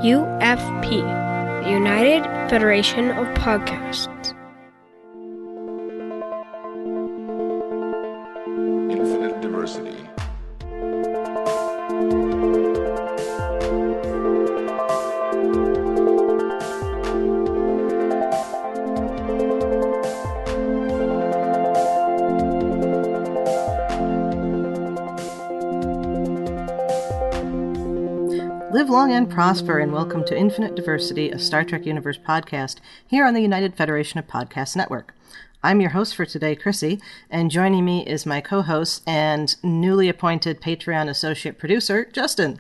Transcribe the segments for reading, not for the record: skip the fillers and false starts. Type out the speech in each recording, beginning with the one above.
UFP, the United Federation of Podcasts. Infinite diversity. Live long and prosper, and welcome to Infinite Diversity, a Star Trek Universe podcast here on the United Federation of Podcasts Network. I'm your host for today, Chrissie, and joining me is my co-host and newly appointed Patreon associate producer, Justin.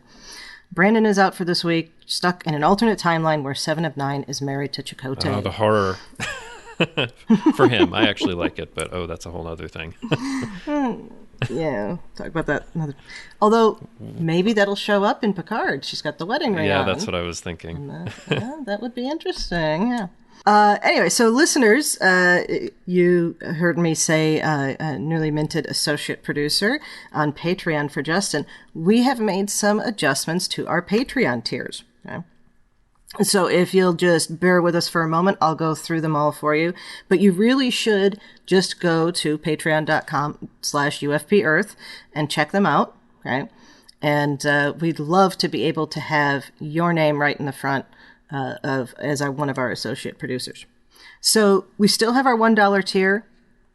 Brandon is out for this week, stuck in an alternate timeline where 7 of 9 is married to Chakotay. Oh, the horror. For him, I actually like it, but that's a whole other thing. Yeah, talk about that another. Although maybe that'll show up in Picard. She's got the wedding ring on. Yeah, that's what I was thinking. That would be interesting. Yeah. Anyway, so listeners, you heard me say a newly minted associate producer on Patreon for Justin. We have made some adjustments to our Patreon tiers. Okay? So if you'll just bear with us for a moment, I'll go through them all for you. But you really should just go to patreon.com/UFPEarth and check them out, okay? And we'd love to be able to have your name right in the front as one of our associate producers. So we still have our $1 tier.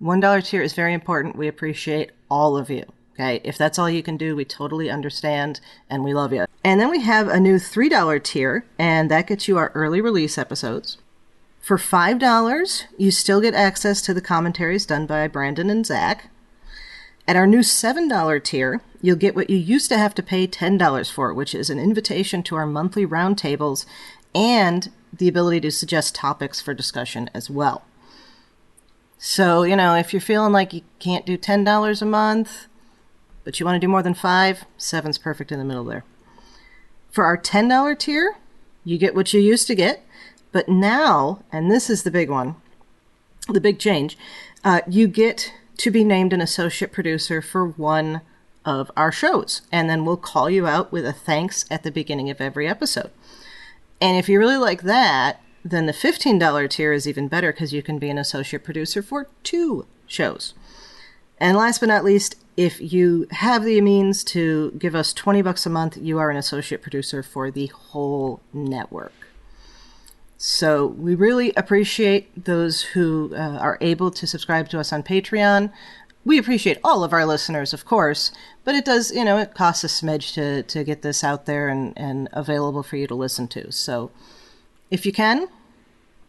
$1 tier is very important. We appreciate all of you. Okay, if that's all you can do, we totally understand, and we love you. And then we have a new $3 tier, and that gets you our early release episodes. For $5, you still get access to the commentaries done by Brandon and Zach. At our new $7 tier, you'll get what you used to have to pay $10 for, which is an invitation to our monthly roundtables and the ability to suggest topics for discussion as well. So, if you're feeling like you can't do $10 a month, but you want to do more than 5, 7's perfect in the middle there. For our $10 tier, you get what you used to get, but now, and this is the big one, the big change, you get to be named an associate producer for one of our shows, and then we'll call you out with a thanks at the beginning of every episode. And if you really like that, then the $15 tier is even better because you can be an associate producer for 2 shows. And last but not least, if you have the means to give us $20 a month, you are an associate producer for the whole network. So we really appreciate those who are able to subscribe to us on Patreon. We appreciate all of our listeners, of course, but it does, it costs a smidge to get this out there and available for you to listen to. So if you can,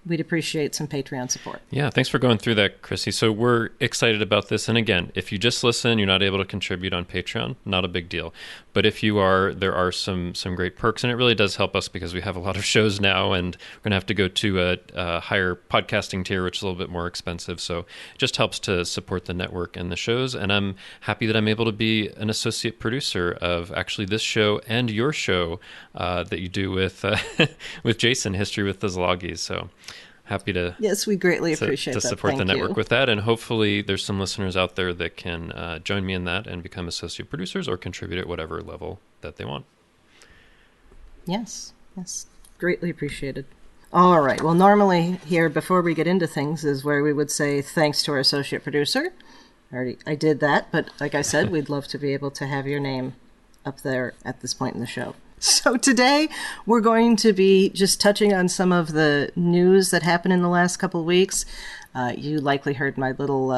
we'd appreciate some Patreon support. Yeah, thanks for going through that, Chrissie. So we're excited about this. And again, if you just listen, you're not able to contribute on Patreon, not a big deal. But if you are, there are some great perks, and it really does help us because we have a lot of shows now, and we're going to have to go to a higher podcasting tier, which is a little bit more expensive. So it just helps to support the network and the shows. And I'm happy that I'm able to be an associate producer of actually this show and your show that you do with with Jason, History with the Szilagyi. So happy to we greatly appreciate to support the network with that, and hopefully there's some listeners out there that can join me in that and become associate producers or contribute at whatever level that they want. Yes, greatly appreciated. All right, well, normally here before we get into things is where we would say thanks to our associate producer. I did that, but like I said, we'd love to be able to have your name up there at this point in the show. So today we're going to be just touching on some of the news that happened in the last couple of weeks. You likely heard my little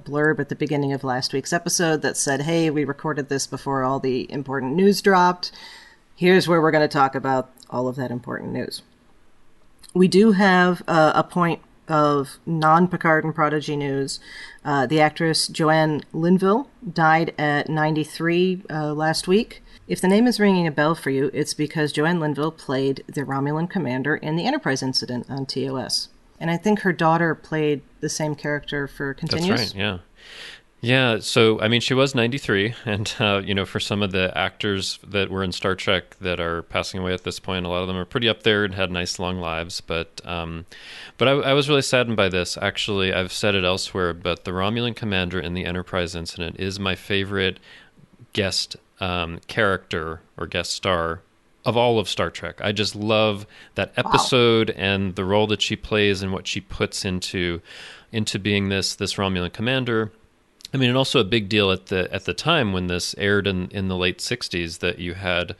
blurb at the beginning of last week's episode that said, hey, we recorded this before all the important news dropped. Here's where we're going to talk about all of that important news. We do have a point of non-Picard and Prodigy news. The actress Joanne Linville died at 93 last week. If the name is ringing a bell for you, it's because Joanne Linville played the Romulan commander in the Enterprise incident on TOS. And I think her daughter played the same character for Continuous. That's right, yeah. Yeah, so, I mean, she was 93, and, for some of the actors that were in Star Trek that are passing away at this point, a lot of them are pretty up there and had nice long lives, but I was really saddened by this. Actually, I've said it elsewhere, but the Romulan commander in the Enterprise incident is my favorite guest character or guest star of all of Star Trek. I just love that episode and the role that she plays and what she puts into being this Romulan commander. I mean, and also a big deal at the time when this aired in the late 60s that you had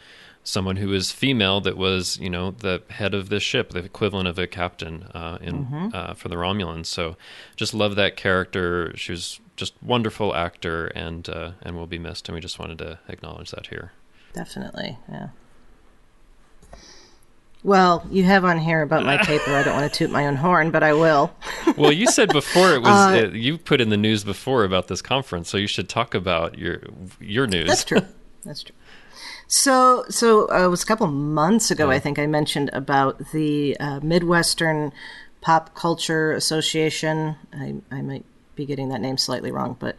someone who was female that was, the head of this ship, the equivalent of a captain for the Romulans. So just love that character. She was just wonderful actor and will be missed. And we just wanted to acknowledge that here. Definitely, yeah. Well, you have on here about my paper. I don't want to toot my own horn, but I will. Well, you said before it was you put in the news before about this conference, so you should talk about your news. That's true. So it was a couple months ago, I think I mentioned about the Midwestern Pop Culture Association. I might be getting that name slightly wrong, but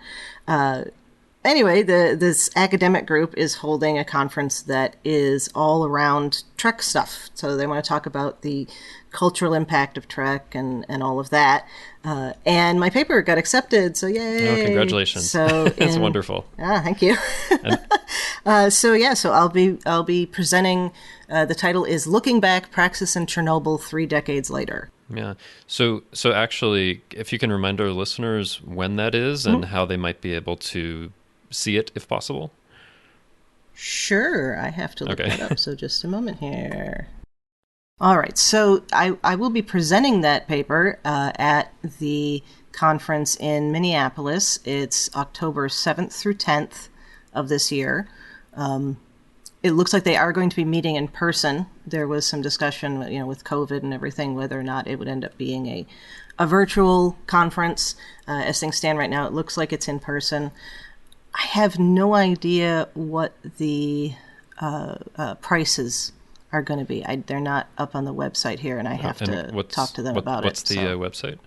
anyway, this academic group is holding a conference that is all around Trek stuff. So they want to talk about the cultural impact of Trek and all of that. And my paper got accepted, so yay! Oh, congratulations! So that's wonderful. Thank you. So I'll be presenting. The title is "Looking Back: Praxis in Chernobyl 3 Decades Later." Yeah. So actually, if you can remind our listeners when that is and how they might be able to see it, if possible. Sure, I have to look that up. So just a moment here. All right, so I will be presenting that paper at the conference in Minneapolis. It's October 7th through 10th of this year. It looks like they are going to be meeting in person. There was some discussion, with COVID and everything, whether or not it would end up being a virtual conference. As things stand right now, it looks like it's in person. I have no idea what the prices are going to be. They're not up on the website here, and I have to talk to them about what's the website?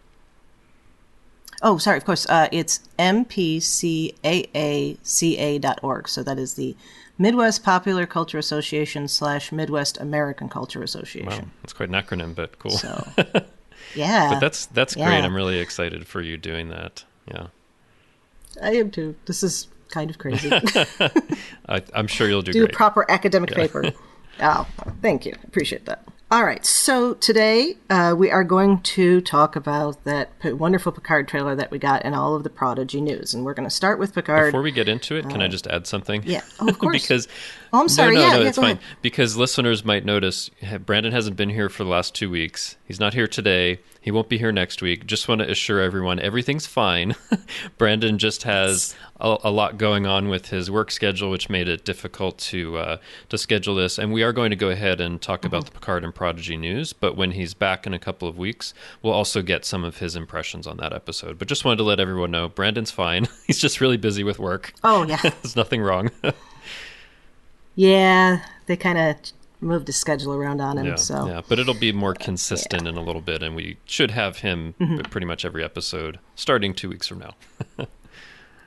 Oh, sorry, of course. It's mpcaaca.org. So that is the Midwest Popular Culture Association / Midwest American Culture Association. Wow, that's quite an acronym, but cool. So, yeah. But that's great. I'm really excited for you doing that. Yeah. I am too. This is kind of crazy. I'm sure you'll do great. Do a proper academic paper. Oh, thank you. Appreciate that. All right. So today we are going to talk about that wonderful Picard trailer that we got and all of the Prodigy news. And we're going to start with Picard. Before we get into it, can I just add something? Yeah. Oh, of course. Because I'm sorry. No, it's go fine. ahead. Because listeners might notice Brandon hasn't been here for the last 2 weeks. He's not here today. He won't be here next week. Just want to assure everyone everything's fine. Brandon just has a lot going on with his work schedule, which made it difficult to schedule this. And we are going to go ahead and talk about the Picard and Prodigy news. But when he's back in a couple of weeks, we'll also get some of his impressions on that episode. But just wanted to let everyone know Brandon's fine. He's just really busy with work. Oh, yeah. There's nothing wrong. Yeah, they kind of moved his schedule around on him. Yeah, but it'll be more consistent in a little bit, and we should have him pretty much every episode starting 2 weeks from now.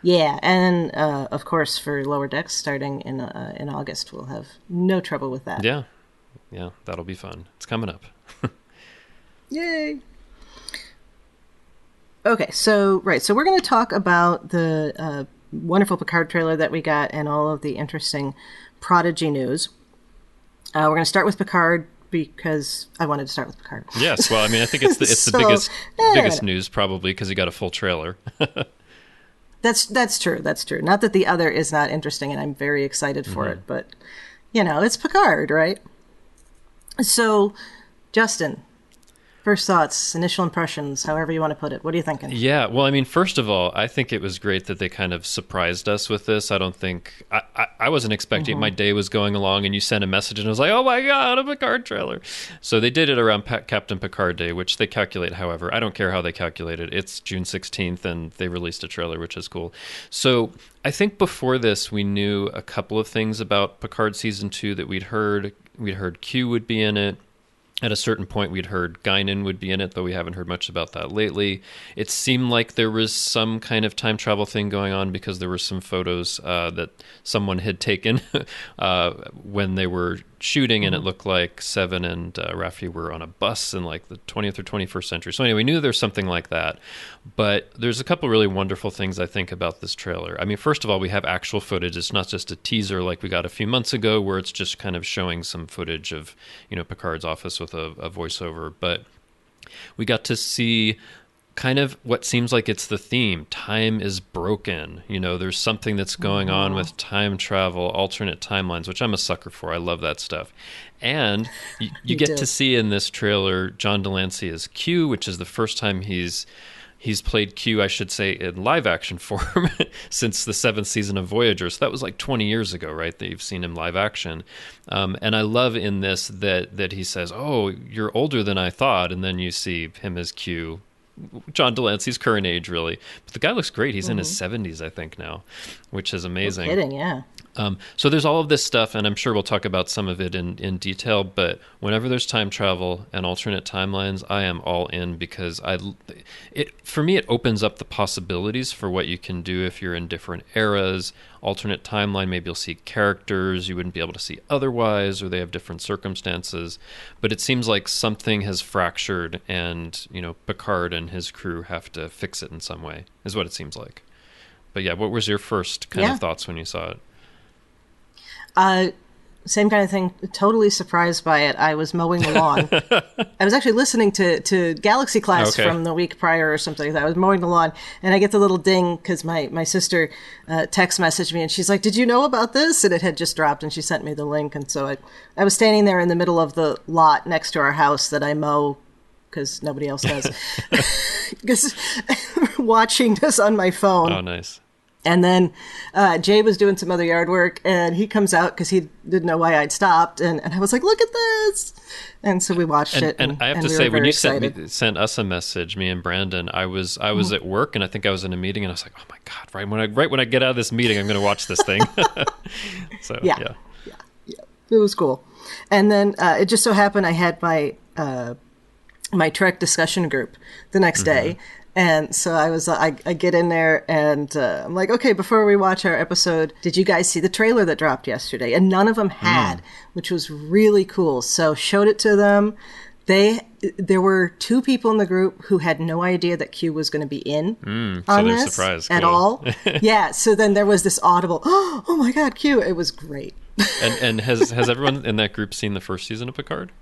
Yeah, and of course for Lower Decks starting in August, we'll have no trouble with that. Yeah, that'll be fun. It's coming up. Yay! Okay, so we're going to talk about the wonderful Picard trailer that we got and all of the interesting Prodigy news. We're going to start with Picard because I wanted to start with Picard. Yes, well, I mean, I think it's the biggest news probably because you got a full trailer. That's true. Not that the other is not interesting, and I'm very excited for it, but it's Picard, right? So, Justin, first thoughts, initial impressions, however you want to put it. What are you thinking? Yeah, well, I mean, first of all, I think it was great that they kind of surprised us with this. I don't think... I wasn't expecting it. My day was going along, and you sent a message, and I was like, oh my God, a Picard trailer. So they did it around Captain Picard Day, which they calculate, however. I don't care how they calculate it. It's June 16th, and they released a trailer, which is cool. So I think before this, we knew a couple of things about Picard Season 2 that we'd heard. We'd heard Q would be in it. At a certain point, we'd heard Guinan would be in it, though we haven't heard much about that lately. It seemed like there was some kind of time travel thing going on because there were some photos that someone had taken when they were shooting, and it looked like Seven and Raffi were on a bus in like the 20th or 21st century. So anyway, we knew there's something like that. But there's a couple really wonderful things I think about this trailer. I mean, first of all, we have actual footage. It's not just a teaser like we got a few months ago where it's just kind of showing some footage of, Picard's office with a voiceover. But we got to see kind of what seems like it's the theme. Time is broken. There's something that's going on with time travel, alternate timelines, which I'm a sucker for. I love that stuff. And you get to see in this trailer John Delancey as Q, which is the first time he's played Q, I should say, in live action form since the 7th season of Voyager. So that was like 20 years ago, right, that you've seen him live action. And I love in this that he says, "Oh, you're older than I thought." And then you see him as Q, John Delancey's current age, really. But the guy looks great. He's in his 70s, I think, now, which is amazing. No kidding, yeah. So there's all of this stuff, and I'm sure we'll talk about some of it in detail, but whenever there's time travel and alternate timelines, I am all in because for me, it opens up the possibilities for what you can do if you're in different eras. Alternate timeline, maybe you'll see characters you wouldn't be able to see otherwise, or they have different circumstances. But it seems like something has fractured, and Picard and his crew have to fix it in some way, is what it seems like. But yeah, what was your first kind of thoughts when you saw it? Same kind of thing. Totally surprised by it. I was mowing the lawn. I was actually listening to Galaxy Class from the week prior or something like that. I was mowing the lawn, and I get the little ding because my sister text messaged me, and she's like, "Did you know about this?" And it had just dropped, and she sent me the link. And so I was standing there in the middle of the lot next to our house that I mow because nobody else does, because watching this on my phone. Oh, nice. And then Jay was doing some other yard work, and he comes out because he didn't know why I'd stopped. And I was like, "Look at this!" And so we watched it. And I have to say, when you sent us a message, me and Brandon, I was at work, and I think I was in a meeting, and I was like, "Oh my God!" Right when I get out of this meeting, I'm going to watch this thing. So yeah, it was cool. And then it just so happened I had my Trek discussion group the next day. And so I get in there and I'm like, "Okay, before we watch our episode, did you guys see the trailer that dropped yesterday?" And none of them had, which was really cool. So showed it to them. There were 2 people in the group who had no idea that Q was going to be in on this at all. Yeah. So then there was this audible, "Oh my God, Q!" It was great. And has everyone in that group seen the first season of Picard?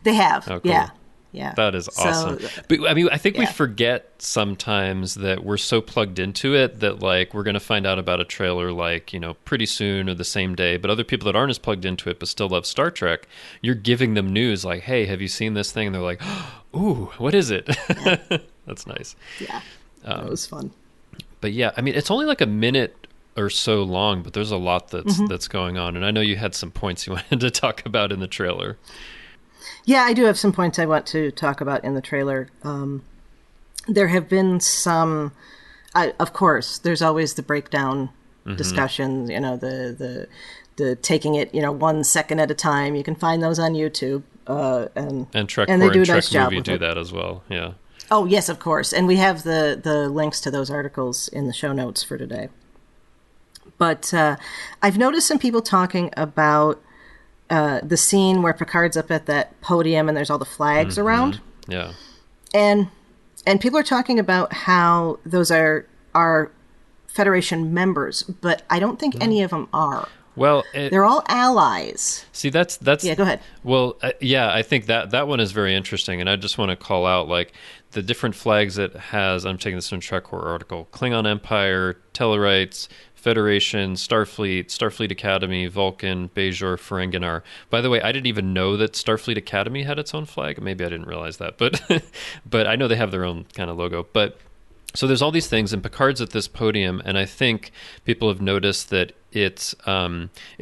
They have. Oh, cool. Yeah. Yeah. That is awesome. But I mean, I think we forget sometimes that we're so plugged into it that like we're going to find out about a trailer like, pretty soon or the same day. But other people that aren't as plugged into it but still love Star Trek, you're giving them news like, "Hey, have you seen this thing?" And they're like, "Ooh, what is it?" Yeah. That's nice. Yeah. That was fun. But yeah, I mean, it's only like a minute or so long, but there's a lot that's going on. And I know you had some points you wanted to talk about in the trailer. Yeah, I do have some points I want to talk about in the trailer. There have been some, of course, there's always the breakdown discussions, the taking it, 1 second at a time. You can find those on YouTube. And Trek and they do a Trek nice job Movie with do it. That as well, yeah. Oh, yes, of course. And we have the links to those articles in the show notes for today. But I've noticed some people talking about the scene where Picard's up at that podium and there's all the flags around. Yeah. And people are talking about how those are Federation members, but I don't think any of them are. Well, they're all allies. See, that's yeah. Go ahead. Well, yeah, I think that one is very interesting, and I just want to call out like the different flags it has. I'm taking this from a Trek Core article: Klingon Empire, Tellarites, Federation, Starfleet Academy, Vulcan, Bajor, Ferenginar. By the way, I didn't even know that Starfleet Academy had its own flag. Maybe I didn't realize that, but but I know they have their own kind of logo. But so there's all these things, and Picard's at this podium, and I think people have noticed that it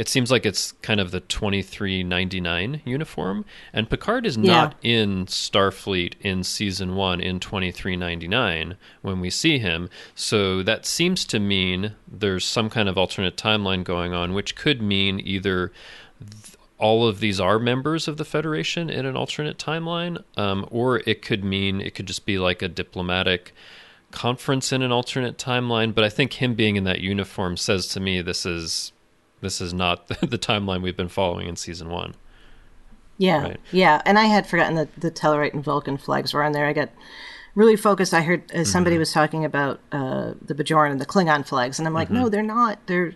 seems like it's kind of the 2399 uniform, and Picard is not in Starfleet in season 1 in 2399 when we see him. So that seems to mean there's some kind of alternate timeline going on, which could mean either all of these are members of the Federation in an alternate timeline, or it could just be like a diplomatic conference in an alternate timeline. But I think him being in that uniform says to me this is not the timeline we've been following in season 1. Yeah, right? Yeah. And I had forgotten that the Tellarite and Vulcan flags were on there. I got really focused. I heard somebody was talking about the Bajoran and the Klingon flags, and I'm like, no, they're not. They're,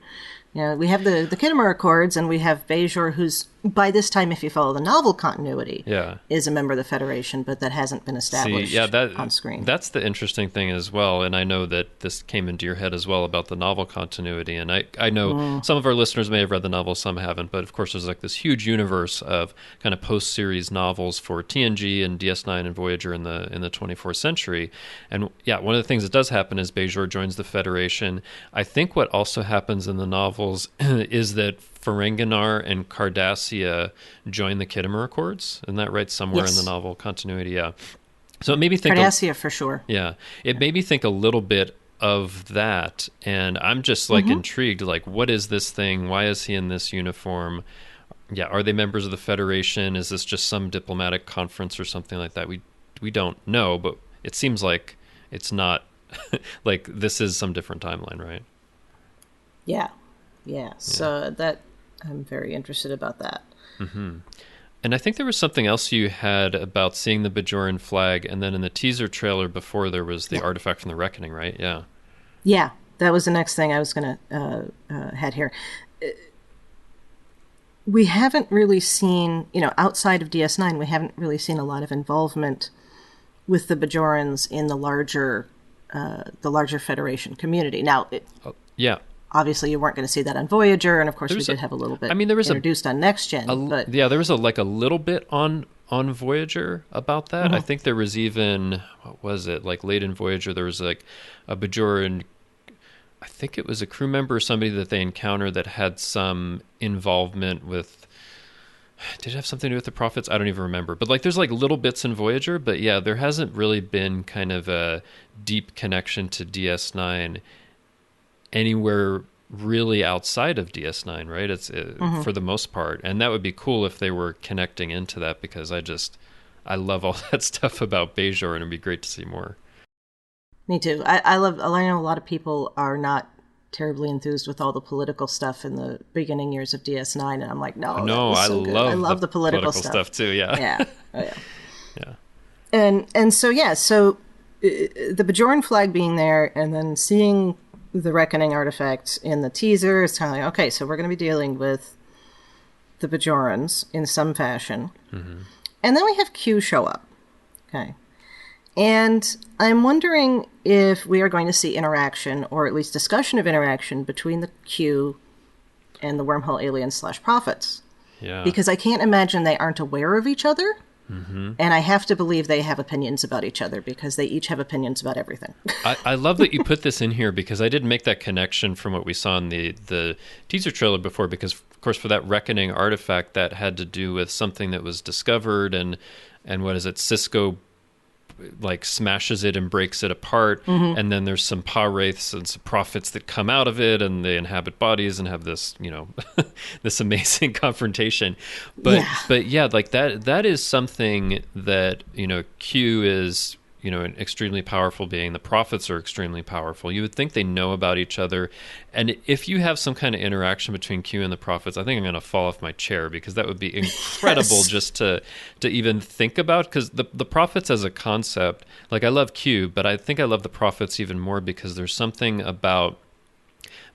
we have the Khitomer Accords, and we have Bajor, who's, by this time, if you follow the novel continuity, is a member of the Federation, but that hasn't been established on screen. That's the interesting thing as well, and I know that this came into your head as well about the novel continuity, and I know some of our listeners may have read the novel, some haven't, but of course there's like this huge universe of kind of post-series novels for TNG and DS9 and Voyager in the 24th century, and one of the things that does happen is Bajor joins the Federation. I think what also happens in the novels is that Ferenginar and Cardassia join the Khitomer Accords. Isn't that right? Somewhere in the novel continuity, So it made me think... Cardassia, for sure. Yeah. It made me think a little bit of that, and I'm just, intrigued, what is this thing? Why is he in this uniform? Yeah, are they members of the Federation? Is this just some diplomatic conference or something like that? We don't know, but it seems like it's not... like, this is some different timeline, right? Yeah, so that I'm very interested about that. Mm-hmm. And I think there was something else you had about seeing the Bajoran flag, and then in the teaser trailer before there was the artifact from the Reckoning, right? Yeah. Yeah, that was the next thing I was going to head here. We haven't really seen, outside of DS9, we haven't really seen a lot of involvement with the Bajorans in the larger Federation community. Now, obviously, you weren't going to see that on Voyager, and of course, we did have a little bit introduced on Next Gen. There was a little bit on Voyager about that. I think there was even, what was it, like late in Voyager, there was like a Bajoran, I think it was a crew member or somebody that they encountered that had some involvement with, did it have something to do with the Prophets? I don't even remember. But there's little bits in Voyager, but there hasn't really been kind of a deep connection to DS9 anywhere really outside of DS9, right? It's for the most part, and that would be cool if they were connecting into that, because I love all that stuff about Bajor, and it'd be great to see more. Me too. I know a lot of people are not terribly enthused with all the political stuff in the beginning years of DS9, and I'm like, no, I love the political stuff too. Yeah. Yeah. And so the Bajoran flag being there, and then seeing the Reckoning artifacts in the teaser, it's kind of like, okay, so we're going to be dealing with the Bajorans in some fashion. And then we have Q show up. Okay. And I'm wondering if we are going to see interaction, or at least discussion of interaction, between the Q and the wormhole aliens / prophets. Yeah. Because I can't imagine they aren't aware of each other. And I have to believe they have opinions about each other, because they each have opinions about everything. I love that you put this in here, because I didn't make that connection from what we saw in the teaser trailer before, because, of course, for that Reckoning artifact, that had to do with something that was discovered, and what is it, Cisco smashes it and breaks it apart, and then there's some Pa-wraiths and some prophets that come out of it, and they inhabit bodies and have this, this amazing confrontation. But that is something that, Q is, an extremely powerful being. The prophets are extremely powerful. You would think they know about each other. And if you have some kind of interaction between Q and the prophets, I think I'm going to fall off my chair, because that would be incredible just to even think about. Because the prophets as a concept, I love Q, but I think I love the prophets even more, because there's something about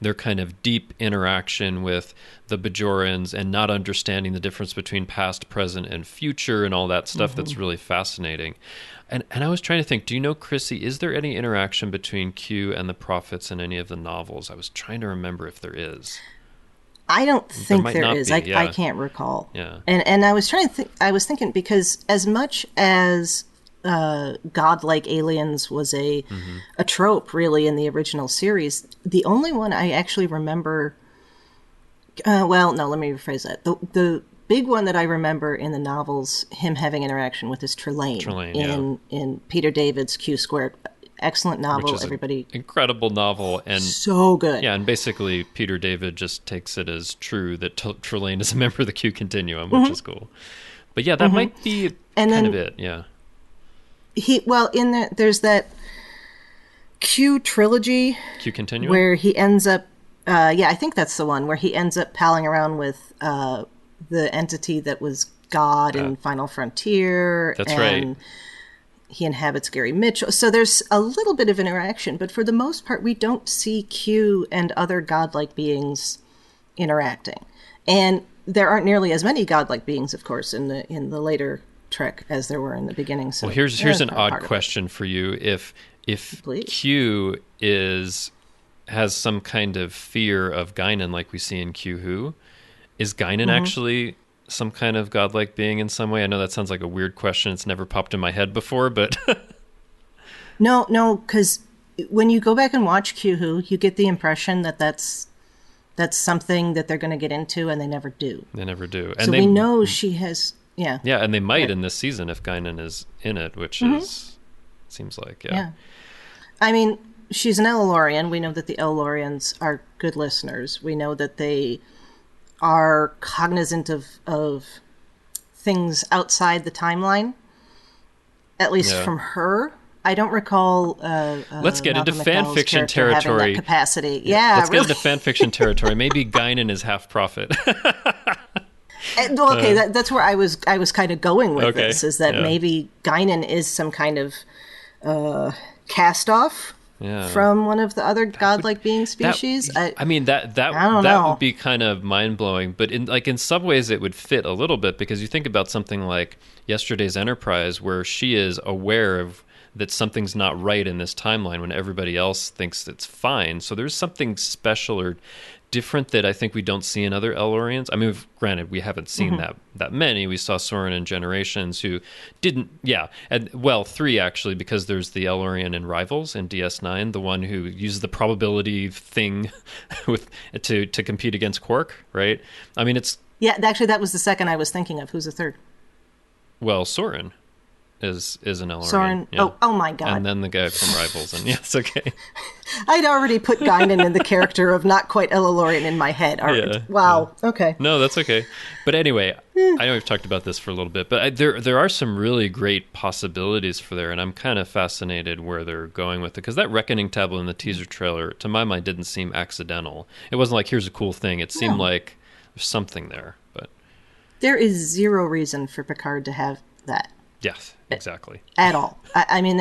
their kind of deep interaction with the Bajorans and not understanding the difference between past, present, and future and all that stuff that's really fascinating. And I was trying to think, do you know, Chrissie, is there any interaction between Q and the prophets in any of the novels? I was trying to remember if there is. I don't think there is. I can't recall. Yeah. And I was trying to think, I was thinking, because as much as godlike aliens was a trope, really, in the original series, the only one I actually remember, let me rephrase that. The big one that I remember in the novels, him having interaction with, is Trelane in Peter David's Q Squared. excellent novel. Which is Everybody, incredible novel, and so good. Yeah, and basically Peter David just takes it as true that Trelane is a member of the Q Continuum, which is cool. But yeah, that might be kind of it. Yeah. There's that Q trilogy, Q Continuum, where he ends up. I think that's the one where he ends up palling around with the entity that was God in Final Frontier. That's right. He inhabits Gary Mitchell. So there's a little bit of interaction, but for the most part, we don't see Q and other godlike beings interacting. And there aren't nearly as many godlike beings, of course, in the later Trek as there were in the beginning. So well, here's an odd question for you. If Please. Q has some kind of fear of Guinan like we see in Q Who, is Guinan actually some kind of godlike being in some way? I know that sounds like a weird question. It's never popped in my head before, but... No, because when you go back and watch Q Who, you get the impression that that's something that they're going to get into, and they never do. They never do. And so we know she has... Yeah. Yeah, and they might in this season if Guinan is in it, which seems like, Yeah. I mean, she's an Elolorian. We know that the Elolorians are good listeners. We know that they are cognizant of things outside the timeline, at least from her. I don't recall. Let's get into fan fiction territory. territory. That capacity, let's get into fan fiction territory. Maybe Guinan is half prophet. Okay, that's where I was kind of going with this. Is that maybe Guinan is some kind of cast off. Yeah. From one of the other godlike being species. That would be kind of mind blowing, but in some ways it would fit a little bit, because you think about something like Yesterday's Enterprise, where she is aware of that something's not right in this timeline when everybody else thinks it's fine. So there's something special or different that I think we don't see in other Elorians. I mean, granted, we haven't seen that many. We saw Soren in Generations, who didn't, three actually, because there's the Elorian in Rivals in DS9, the one who uses the probability thing to compete against Quark, right? I mean, it's... Yeah, actually, that was the second I was thinking of. Who's the third? Well, Soren is an Elorian. Soren. Yeah. Oh my God. And then the guy from Rivals, and yes, okay. I'd already put Guinan in the character of not quite Elolorian in my head. Wow. Yeah. Okay. No, that's okay. But anyway, I know we've talked about this for a little bit, but there are some really great possibilities for there, and I'm kind of fascinated where they're going with it, because that Reckoning tablet in the teaser trailer, to my mind, didn't seem accidental. It wasn't like, here's a cool thing. It seemed like there's something there. But there is zero reason for Picard to have that. Yes, exactly. At all. I mean,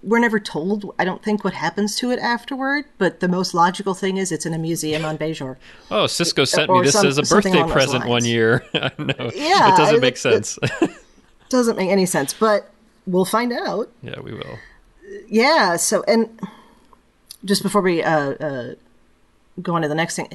we're never told, I don't think, what happens to it afterward, but the most logical thing is it's in a museum on Bajor. Oh, Cisco sent me this as a birthday present one year. I know. Yeah. It doesn't make sense. It doesn't make any sense, but we'll find out. Yeah, we will. Yeah, so, and just before we go on to the next thing,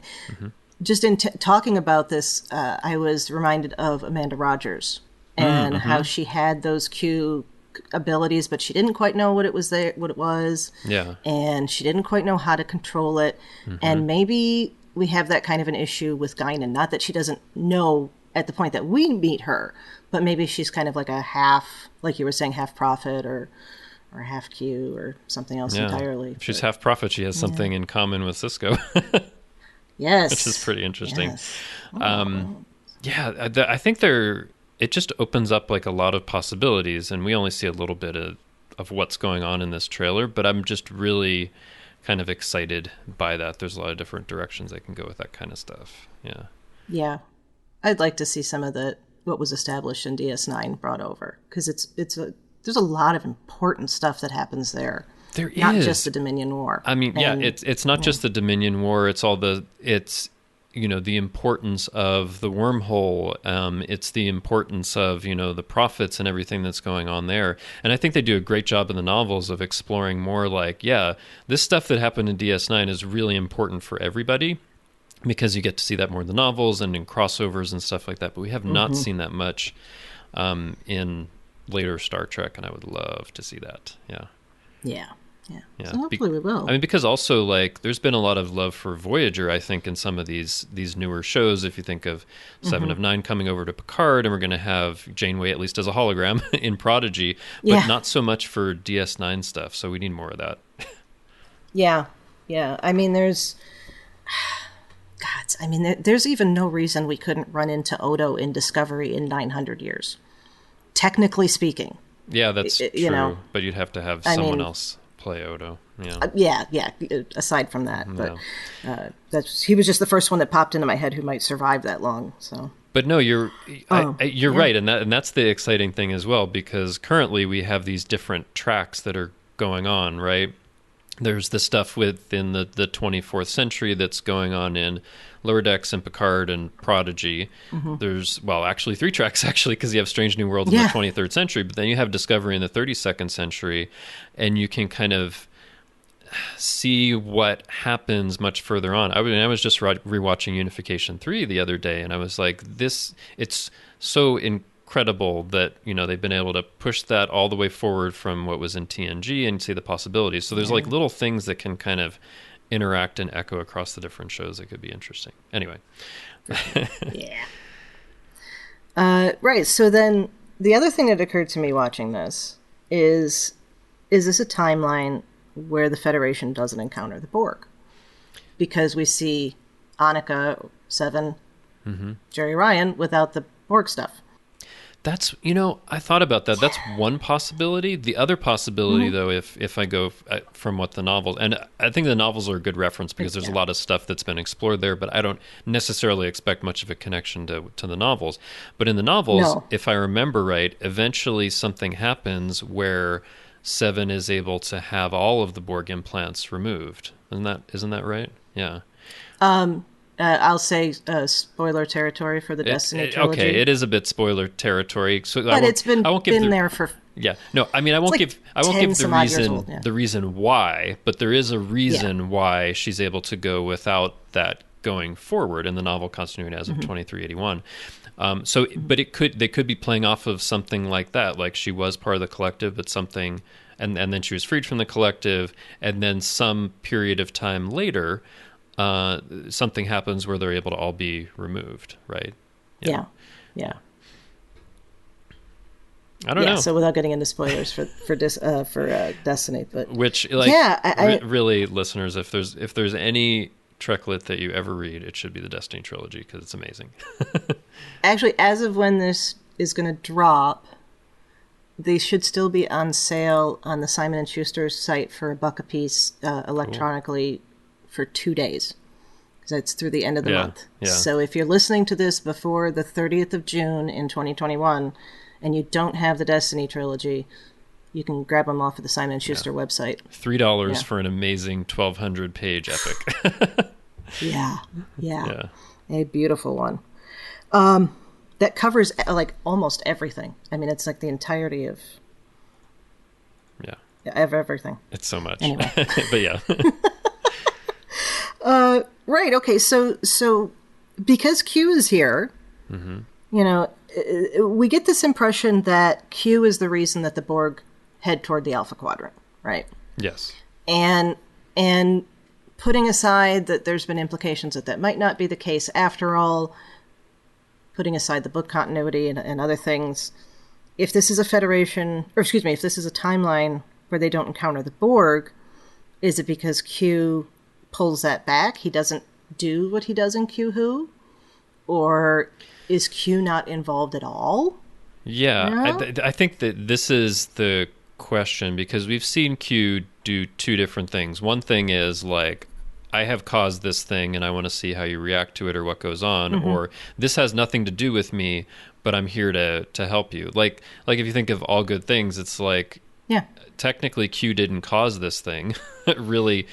just in talking about this, I was reminded of Amanda Rogers. And how she had those Q abilities, but she didn't quite know what it was. Yeah. And she didn't quite know how to control it. And maybe we have that kind of an issue with Guinan. Not that she doesn't know at the point that we meet her, but maybe she's kind of like a half, like you were saying, half prophet or half Q or something else entirely. If she's half prophet, she has something in common with Cisco. Yes. Which is pretty interesting. Yes. I think it just opens up like a lot of possibilities, and we only see a little bit of what's going on in this trailer, but I'm just really kind of excited by that. There's a lot of different directions they can go with that kind of stuff. Yeah. Yeah. I'd like to see some of what was established in DS9 brought over, because there's a lot of important stuff that happens there. There not is. Just the Dominion War. I mean, it's not just the Dominion War. It's all the importance of the wormhole. It's the importance of, the prophets and everything that's going on there. And I think they do a great job in the novels of exploring more like, this stuff that happened in DS9 is really important for everybody, because you get to see that more in the novels and in crossovers and stuff like that. But we have not seen that much in later Star Trek, and I would love to see that. Yeah. Yeah. Yeah. So hopefully we will. I mean, because also, like, there's been a lot of love for Voyager, I think, in some of these newer shows. If you think of Seven of Nine coming over to Picard, and we're going to have Janeway at least as a hologram in Prodigy, but not so much for DS9 stuff. So we need more of that. Yeah. I mean, there's even no reason we couldn't run into Odo in Discovery in 900 years. Technically speaking. Yeah, that's true. But you'd have to have someone else play Odo. Yeah. Aside from that, but he was just the first one that popped into my head who might survive that long. So, but no, you're right, and that's the exciting thing as well, because currently we have these different tracks that are going on. Right, there's the stuff within the 24th century that's going on in Lower Decks and Picard and Prodigy. There's, actually 3 tracks, because you have Strange New Worlds in the 23rd century, but then you have Discovery in the 32nd century, and you can kind of see what happens much further on. I was just rewatching Unification 3 the other day, and I was like, it's so incredible that, they've been able to push that all the way forward from what was in TNG and see the possibilities. So there's like little things that can kind of interact and echo across the different shows that could be interesting. Anyway. Right. So then the other thing that occurred to me watching this is this a timeline where the Federation doesn't encounter the Borg? Because we see Annika, Seven, Jerry Ryan without the Borg stuff. That's, I thought about that. That's one possibility. The other possibility, though, if I go from what the novels, and I think the novels are a good reference because there's a lot of stuff that's been explored there, but I don't necessarily expect much of a connection to the novels. But in the novels, if I remember right, eventually something happens where Seven is able to have all of the Borg implants removed. Isn't that right? Yeah. I'll say spoiler territory for the Destiny trilogy. Okay, it is a bit spoiler territory. So but it's been there for. Yeah, no, I mean I won't give the reason why, but there is a reason why she's able to go without that going forward in the novel continuity as of 2381. But they could be playing off of something like that, like she was part of the collective, but something, and then she was freed from the collective, and then some period of time later. Something happens where they're able to all be removed, right? Yeah. I don't know. So without getting into spoilers for Destiny, but really, listeners, if there's any Treklet that you ever read, it should be the Destiny trilogy because it's amazing. Actually, as of when this is going to drop, they should still be on sale on the Simon & Schuster's site for $1 a piece electronically. Cool. For 2 days, because it's through the end of the month. Yeah. So if you're listening to this before the 30th of June in 2021, and you don't have the Destiny trilogy, you can grab them off of the Simon & Schuster website. $3 for an amazing 1,200-page epic. Yeah. A beautiful one. That covers like almost everything. I mean, it's like the entirety of everything. It's so much. Anyway. But yeah. Right. Okay. So because Q is here, we get this impression that Q is the reason that the Borg head toward the Alpha Quadrant, right? Yes. And putting aside that there's been implications that might not be the case after all, putting aside the book continuity and other things, if this is a if this is a timeline where they don't encounter the Borg, is it because Q pulls that back? He doesn't do what he does in Q Who? Or is Q not involved at all? Yeah, I think that this is the question, because we've seen Q do 2 different things. One thing is like, I have caused this thing and I want to see how you react to it or what goes on, or this has nothing to do with me, but I'm here to help you. Like if you think of All Good Things, it's like, technically Q didn't cause this thing. Really,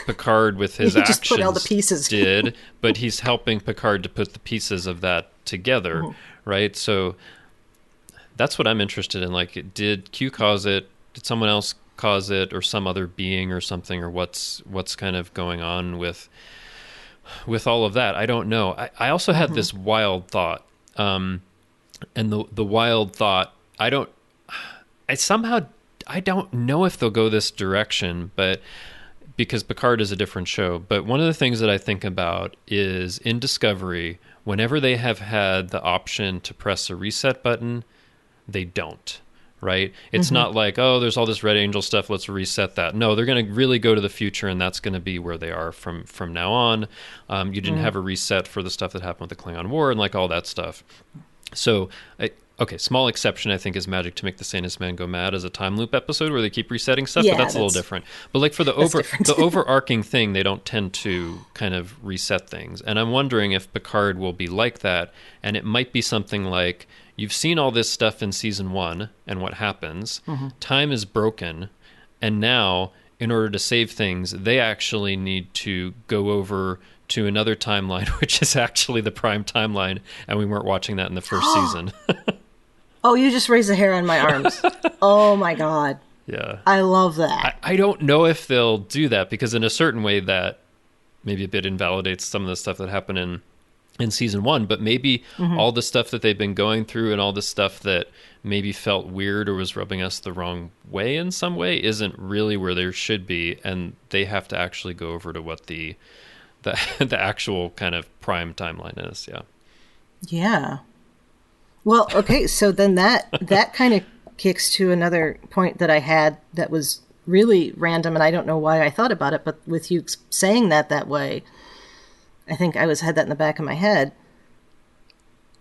Picard with his actions just put all the pieces. did, but he's helping Picard to put the pieces of that together, right? So that's what I'm interested in. Like, did Q cause it? Did someone else cause it, or some other being or something, or what's kind of going on with all of that? I don't know. I also had this wild thought, and the wild thought, I don't know if they'll go this direction, but because Picard is a different show. But one of the things that I think about is in Discovery, whenever they have had the option to press a reset button, they don't. Right? It's not like, oh, there's all this Red Angel stuff, let's reset that. No, they're going to really go to the future, and that's going to be where they are from now on. You didn't have a reset for the stuff that happened with the Klingon War and like all that stuff. So, okay, small exception, I think, is Magic to Make the Sanest Man Go Mad as a time loop episode where they keep resetting stuff, but that's a little different. But like for the overarching thing, they don't tend to kind of reset things. And I'm wondering if Picard will be like that, and it might be something like, you've seen all this stuff in season 1 and what happens. Time is broken, and now, in order to save things, they actually need to go over to another timeline, which is actually the prime timeline, and we weren't watching that in the first season. Oh, you just raised a hair on my arms. Oh my God. Yeah. I love that. I don't know if they'll do that, because in a certain way that maybe a bit invalidates some of the stuff that happened in season 1, but maybe all the stuff that they've been going through and all the stuff that maybe felt weird or was rubbing us the wrong way in some way isn't really where there should be, and they have to actually go over to what the actual kind of prime timeline is. Yeah. Well, okay, so then that kind of kicks to another point that I had that was really random, and I don't know why I thought about it, but with you saying that way, I think I had that in the back of my head.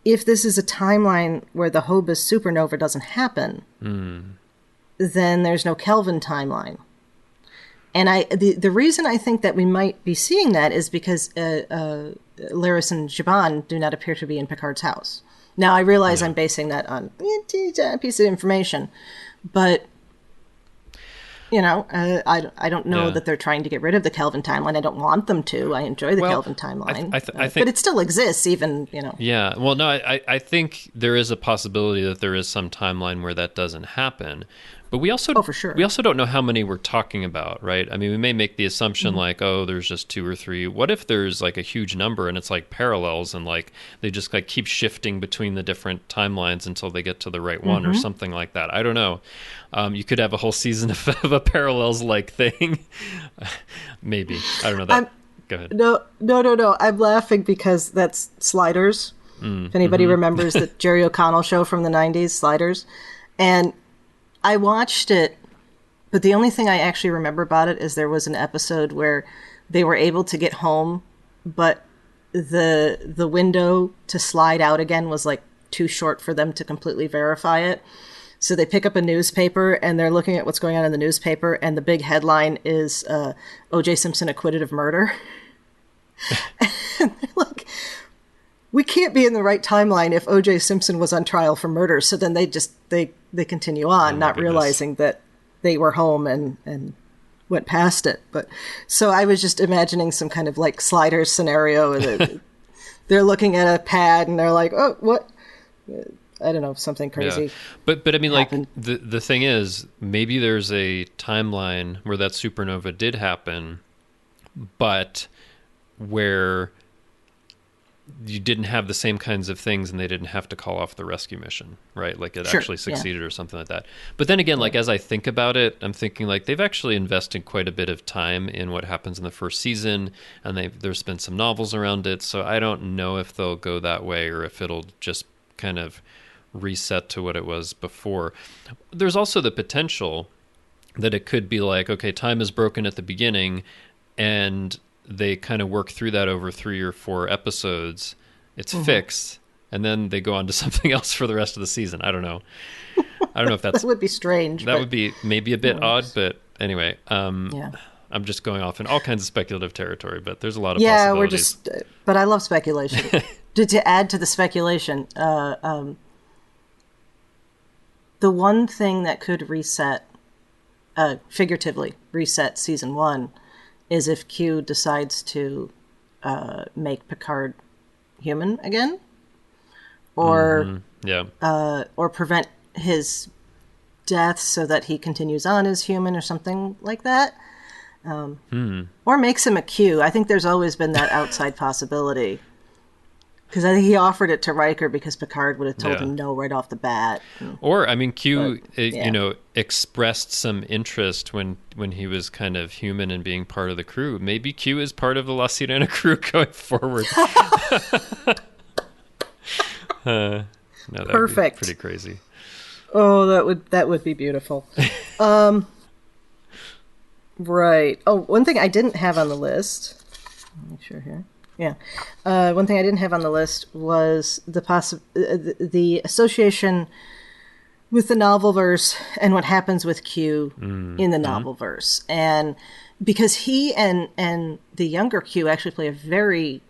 If this is a timeline where the Hobus supernova doesn't happen, then there's no Kelvin timeline. And the reason I think that we might be seeing that is because Laris and Zhaban do not appear to be in Picard's house. Now, I realize I'm basing that on a piece of information, but I don't know that they're trying to get rid of the Kelvin timeline. I don't want them to. I enjoy the Kelvin timeline. I think, but it still exists, even, Yeah. Well, no, I think there is a possibility that there is some timeline where that doesn't happen. But we also, for sure. We also don't know how many we're talking about, right? I mean, we may make the assumption like, oh, there's just 2 or 3. What if there's like a huge number and it's like parallels and like they just like keep shifting between the different timelines until they get to the right one or something like that? I don't know. You could have a whole season of a parallels like thing. Maybe. I don't know. Go ahead. No. I'm laughing because that's Sliders. If anybody remembers the Jerry O'Connell show from the 90s, Sliders. And I watched it, but the only thing I actually remember about it is there was an episode where they were able to get home, but the window to slide out again was like too short for them to completely verify it. So they pick up a newspaper and they're looking at what's going on in the newspaper, and the big headline is O.J. Simpson acquitted of murder. And they're like, we can't be in the right timeline if O.J. Simpson was on trial for murder. So then they continue on, not realizing that they were home and went past it. But so I was just imagining some kind of like Sliders scenario. They're looking at a pad and they're like, oh, what? I don't know, something crazy. Yeah. But I mean, happened. Like the thing is, maybe there's a timeline where that supernova did happen, but where you didn't have the same kinds of things and they didn't have to call off the rescue mission, right? Like it actually succeeded or something like that. But then again, like as I think about it, I'm thinking like they've actually invested quite a bit of time in what happens in the first season, and there's been some novels around it. So I don't know if they'll go that way or if it'll just kind of reset to what it was before. There's also the potential that it could be like, okay, time is broken at the beginning and they kind of work through that over 3 or 4 episodes. It's fixed, and then they go on to something else for the rest of the season. I don't know. I don't know if that's... That would be strange. That would be maybe a bit odd, but anyway. I'm just going off in all kinds of speculative territory, but there's a lot of possibilities. But I love speculation. To add to the speculation, the one thing that could figuratively reset season 1 is if Q decides to make Picard human again, or prevent his death so that he continues on as human or something like that, or makes him a Q. I think there's always been that outside possibility. Because I think he offered it to Riker because Picard would have told Yeah. him no right off the bat. Or, I mean, Q, yeah. you know, expressed some interest when he was kind of human and being part of the crew. Maybe Q is part of the La Sirena crew going forward. No, that Perfect. would be pretty crazy. Oh, that would be beautiful. Right. Oh, one thing I didn't have on the list. Let me make sure here. Yeah. One thing I didn't have on the list was the association with the novelverse and what happens with Q in the novelverse. And because he and the younger Q actually play a very,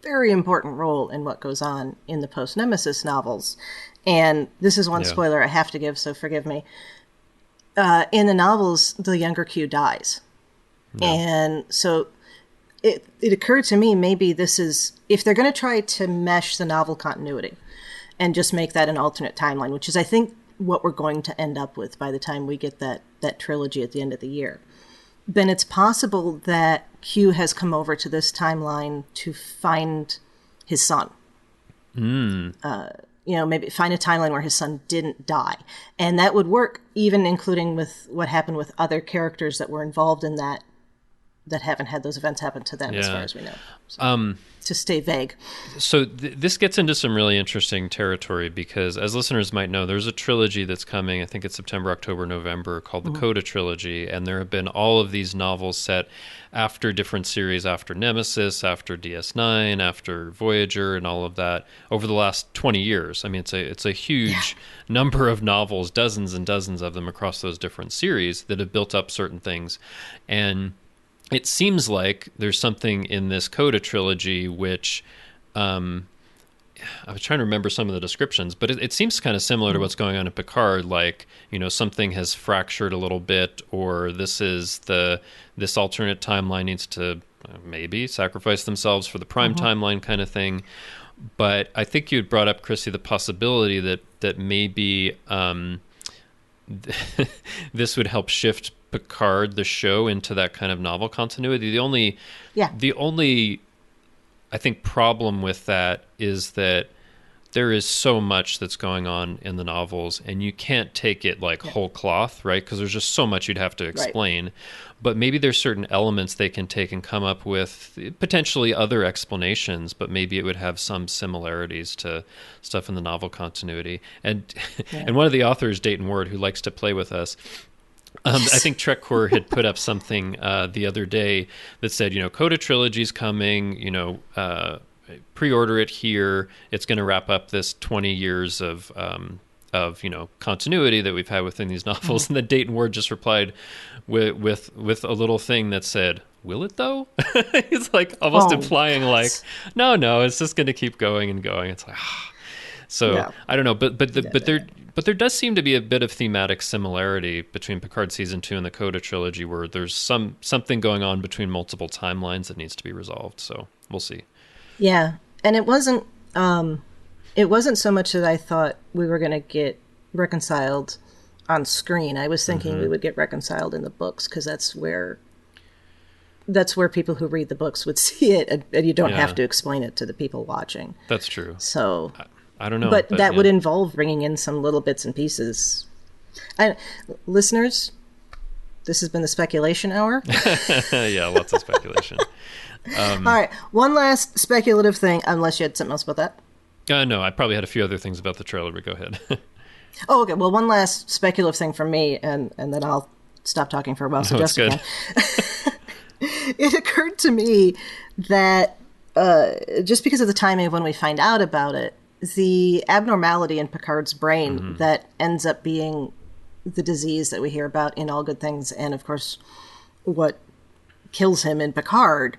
very important role in what goes on in the post-Nemesis novels. And this is one spoiler I have to give, so forgive me. In the novels, the younger Q dies. Yeah. And so it occurred to me, maybe this is, if they're going to try to mesh the novel continuity and just make that an alternate timeline, which is, I think, what we're going to end up with by the time we get that trilogy at the end of the year, then it's possible that Q has come over to this timeline to find his son. Maybe find a timeline where his son didn't die. And that would work, even including with what happened with other characters that were involved in that haven't had those events happen to them, as far as we know. So, to stay vague. So this gets into some really interesting territory because, as listeners might know, there's a trilogy that's coming, I think it's September, October, November, called the Coda Trilogy, and there have been all of these novels set after different series, after Nemesis, after DS9, after Voyager, and all of that, over the last 20 years. I mean, it's a huge number of novels, dozens and dozens of them across those different series that have built up certain things. And it seems like there's something in this Coda trilogy which, I was trying to remember some of the descriptions, but it seems kind of similar to what's going on in Picard, like, you know, something has fractured a little bit, or this alternate timeline needs to maybe sacrifice themselves for the prime timeline kind of thing. But I think you had brought up, Chrissie, the possibility that maybe this would help shift Picard, the show, into that kind of novel continuity. The only, I think, problem with that is that there is so much that's going on in the novels, and you can't take it like whole cloth, right? Because there's just so much you'd have to explain. Right. But maybe there's certain elements they can take and come up with potentially other explanations, but maybe it would have some similarities to stuff in the novel continuity. And and one of the authors, Dayton Ward, who likes to play with us, I think Trek Core had put up something the other day that said, you know, Coda Trilogy's coming, you know, pre-order it here. It's going to wrap up this 20 years of you know, continuity that we've had within these novels. And then Dayton Ward just replied with a little thing that said, "Will it though?" He's like almost implying like, no, it's just going to keep going and going. It's like, so I don't know, but there does seem to be a bit of thematic similarity between Picard season 2 and the Coda trilogy, where there's something going on between multiple timelines that needs to be resolved. So we'll see. Yeah, and it wasn't so much that I thought we were going to get reconciled on screen. I was thinking we would get reconciled in the books, because that's where people who read the books would see it, and you don't have to explain it to the people watching. That's true. So I don't know. But that would involve bringing in some little bits and pieces. Listeners, this has been the speculation hour. Yeah, lots of speculation. All right, one last speculative thing, unless you had something else about that. No, I probably had a few other things about the trailer, but go ahead. Oh, okay. Well, one last speculative thing from me, and then I'll stop talking for a while so Justin can. It occurred to me that just because of the timing of when we find out about it, the abnormality in Picard's brain that ends up being the disease that we hear about in All Good Things, and of course what kills him in Picard,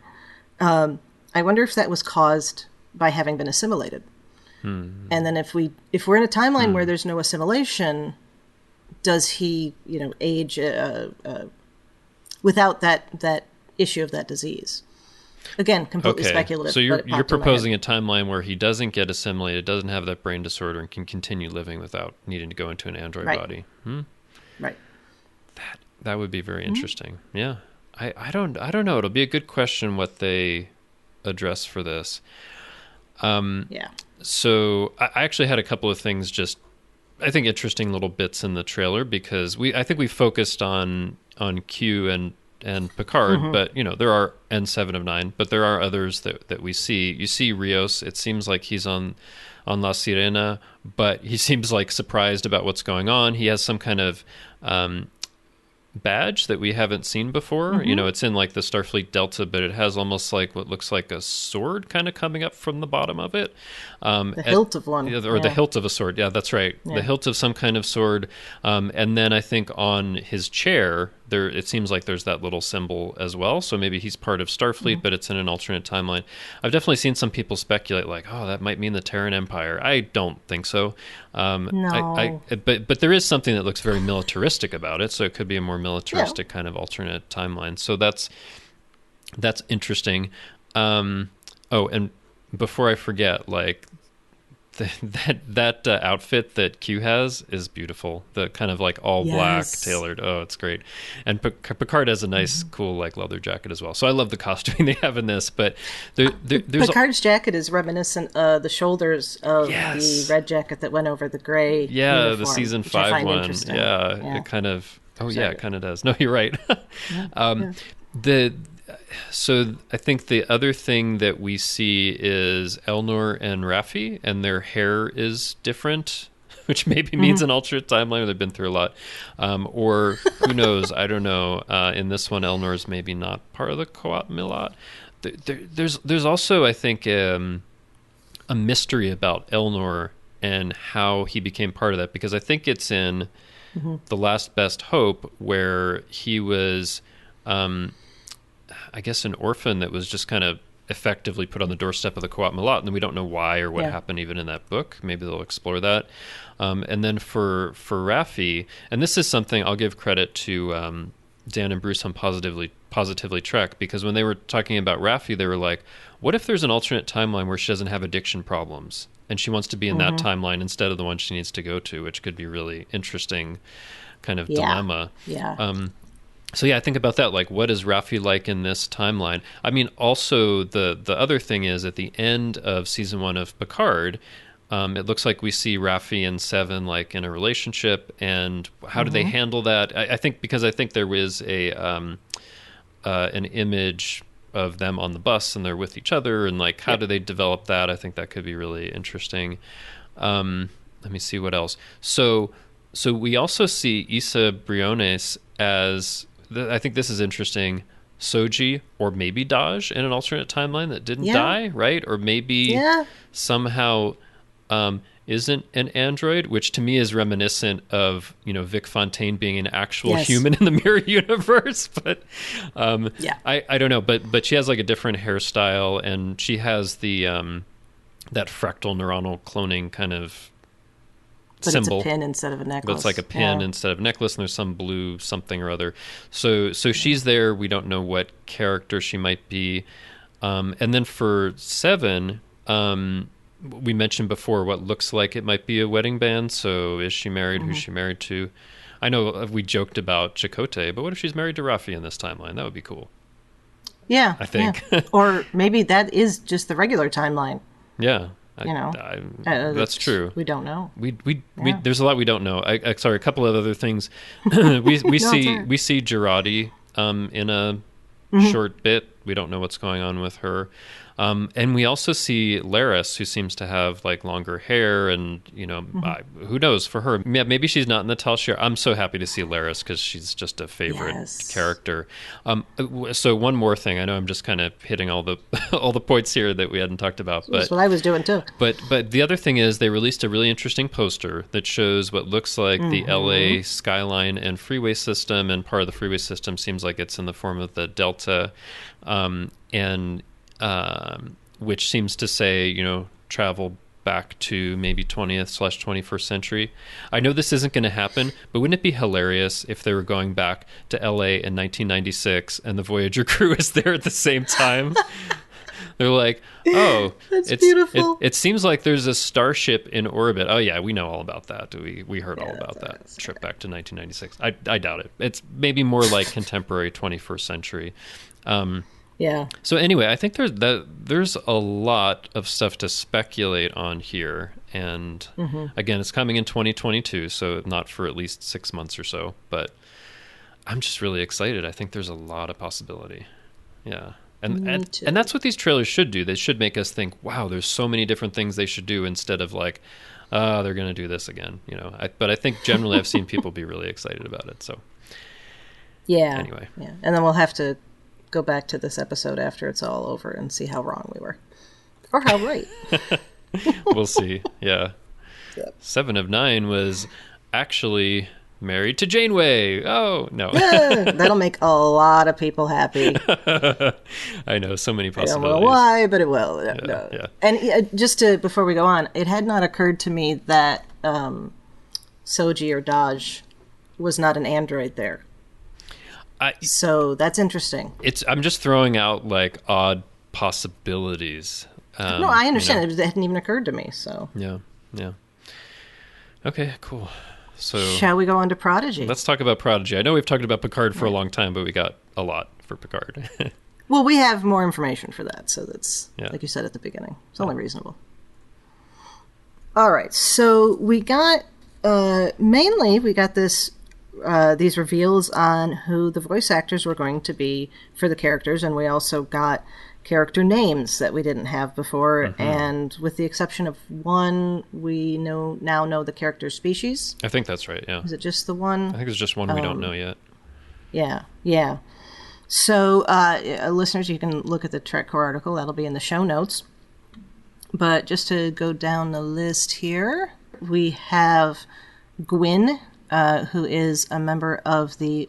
I wonder if that was caused by having been assimilated. And then if we're in a timeline where there's no assimilation, does he, you know, age without that issue of that disease? Again, completely speculative. So you're proposing a timeline where he doesn't get assimilated, doesn't have that brain disorder, and can continue living without needing to go into an android body. Right. That would be very interesting. Yeah. I don't know. It'll be a good question what they address for this. Yeah. So I actually had a couple of things just, I think, interesting little bits in the trailer, because I think we focused on Q and Picard, but there are, and 7 of 9, but there are others that we see. You see Rios. It seems like he's on La Sirena, but he seems like surprised about what's going on. He has some kind of badge that we haven't seen before. It's in like the Starfleet Delta, but it has almost like what looks like a sword kind of coming up from the bottom of it. The hilt of one. Or the hilt of a sword. Yeah, that's right. Yeah. The hilt of some kind of sword. And then I think on his chair, it seems like there's that little symbol as well. So maybe he's part of Starfleet, but it's in an alternate timeline. I've definitely seen some people speculate like, oh, that might mean the Terran Empire. I don't think so. No. But there is something that looks very militaristic about it. So it could be a more militaristic kind of alternate timeline. So that's interesting. And before I forget, like that outfit that Q has is beautiful. The kind of like all black tailored. Oh, it's great. And Picard has a nice, cool like leather jacket as well. So I love the costuming they have in this. But there's Picard's jacket is reminiscent of the shoulders of the red jacket that went over the gray. Uniform, the season 5 one. Yeah, it kind of. Oh yeah, it kind of does. No, you're right. So I think the other thing that we see is Elnor and Raffi, and their hair is different, which maybe means an alternate timeline. They've been through a lot, or who knows? I don't know. In this one, Elnor's maybe not part of the Coat Milat. There's also, I think, a mystery about Elnor and how he became part of that, because I think it's in The Last Best Hope where he was. I guess an orphan that was just kind of effectively put on the doorstep of the Coat Milat, and we don't know why or what happened even in that book. Maybe they'll explore that. And then for Raffi, and this is something I'll give credit to Dan and Bruce on Positively Trek, because when they were talking about Raffi, they were like, what if there's an alternate timeline where she doesn't have addiction problems and she wants to be in that timeline instead of the one she needs to go to, which could be really interesting kind of dilemma. So yeah, I think about that. Like, what is Raffi like in this timeline? I mean, also the other thing is at the end of season 1 of Picard, it looks like we see Raffi and Seven like in a relationship, and how do they handle that? I think there is an image of them on the bus and they're with each other, and like how do they develop that? I think that could be really interesting. Let me see what else. So we also see Issa Briones as. I think this is interesting. Soji or maybe Daj in an alternate timeline that didn't die, right? Or maybe somehow isn't an android, which to me is reminiscent of Vic Fontaine being an actual human in the Mirror universe. But I don't know. But she has like a different hairstyle, and she has the that fractal neuronal cloning kind of. But symbol. It's a pin instead of a necklace. But it's like a pin instead of a necklace, and there's some blue something or other. So she's there. We don't know what character she might be. And then for Seven, we mentioned before what looks like it might be a wedding band. So is she married? Who's she married to? I know we joked about Chakotay, but what if she's married to Raffi in this timeline? That would be cool. Yeah, I think. Yeah. Or maybe that is just the regular timeline. Yeah. That's true. We don't know. We there's a lot we don't know. Sorry, a couple of other things. we see Girardi in a short bit. We don't know what's going on with her. And we also see Laris, who seems to have like longer hair, and who knows for her? Yeah, maybe she's not in the Tal Shiar. I'm so happy to see Laris because she's just a favorite character. So one more thing. I know I'm just kind of hitting all the all the points here that we hadn't talked about. But that's what I was doing too. But the other thing is they released a really interesting poster that shows what looks like the LA skyline and freeway system, and part of the freeway system seems like it's in the form of the Delta, which seems to say, travel back to maybe 20th/21st century. I know this isn't going to happen, but wouldn't it be hilarious if they were going back to LA in 1996 and the Voyager crew is there at the same time? They're like, oh, that's beautiful. It seems like there's a starship in orbit. Oh yeah, we know all about that. We heard all about that trip back to 1996. I doubt it. It's maybe more like contemporary 21st century. Yeah. So anyway, I think there's a lot of stuff to speculate on here. And again, it's coming in 2022, so not for at least 6 months or so. But I'm just really excited. I think there's a lot of possibility. Yeah. And that's what these trailers should do. They should make us think, wow, there's so many different things they should do, instead of like, they're going to do this again. But I think generally I've seen people be really excited about it. So yeah. Anyway. Yeah. And then we'll have to go back to this episode after it's all over and see how wrong we were. Or how right. We'll see. Yeah. Yep. 7 of 9 was actually married to Janeway. Oh, no. Yeah, that'll make a lot of people happy. I know, so many I possibilities. don't know why, but it will. No. Yeah. And before we go on, it had not occurred to me that Soji or Dodge was not an android there. So that's interesting. I'm just throwing out like odd possibilities. No, I understand. It hadn't even occurred to me. So yeah. Okay, cool. So shall we go on to Prodigy? Let's talk about Prodigy. I know we've talked about Picard for a long time, but we got a lot for Picard. Well, we have more information for that, so that's like you said at the beginning. It's only reasonable. All right, so we got mainly this. These reveals on who the voice actors were going to be for the characters, and we also got character names that we didn't have before, and with the exception of one, we now know the character's species. I think that's right, yeah. Is it just the one? I think there's just one we don't know yet. Yeah. So, listeners, you can look at the Trek Core article. That'll be in the show notes. But just to go down the list here, we have Gwyn, who is a member of the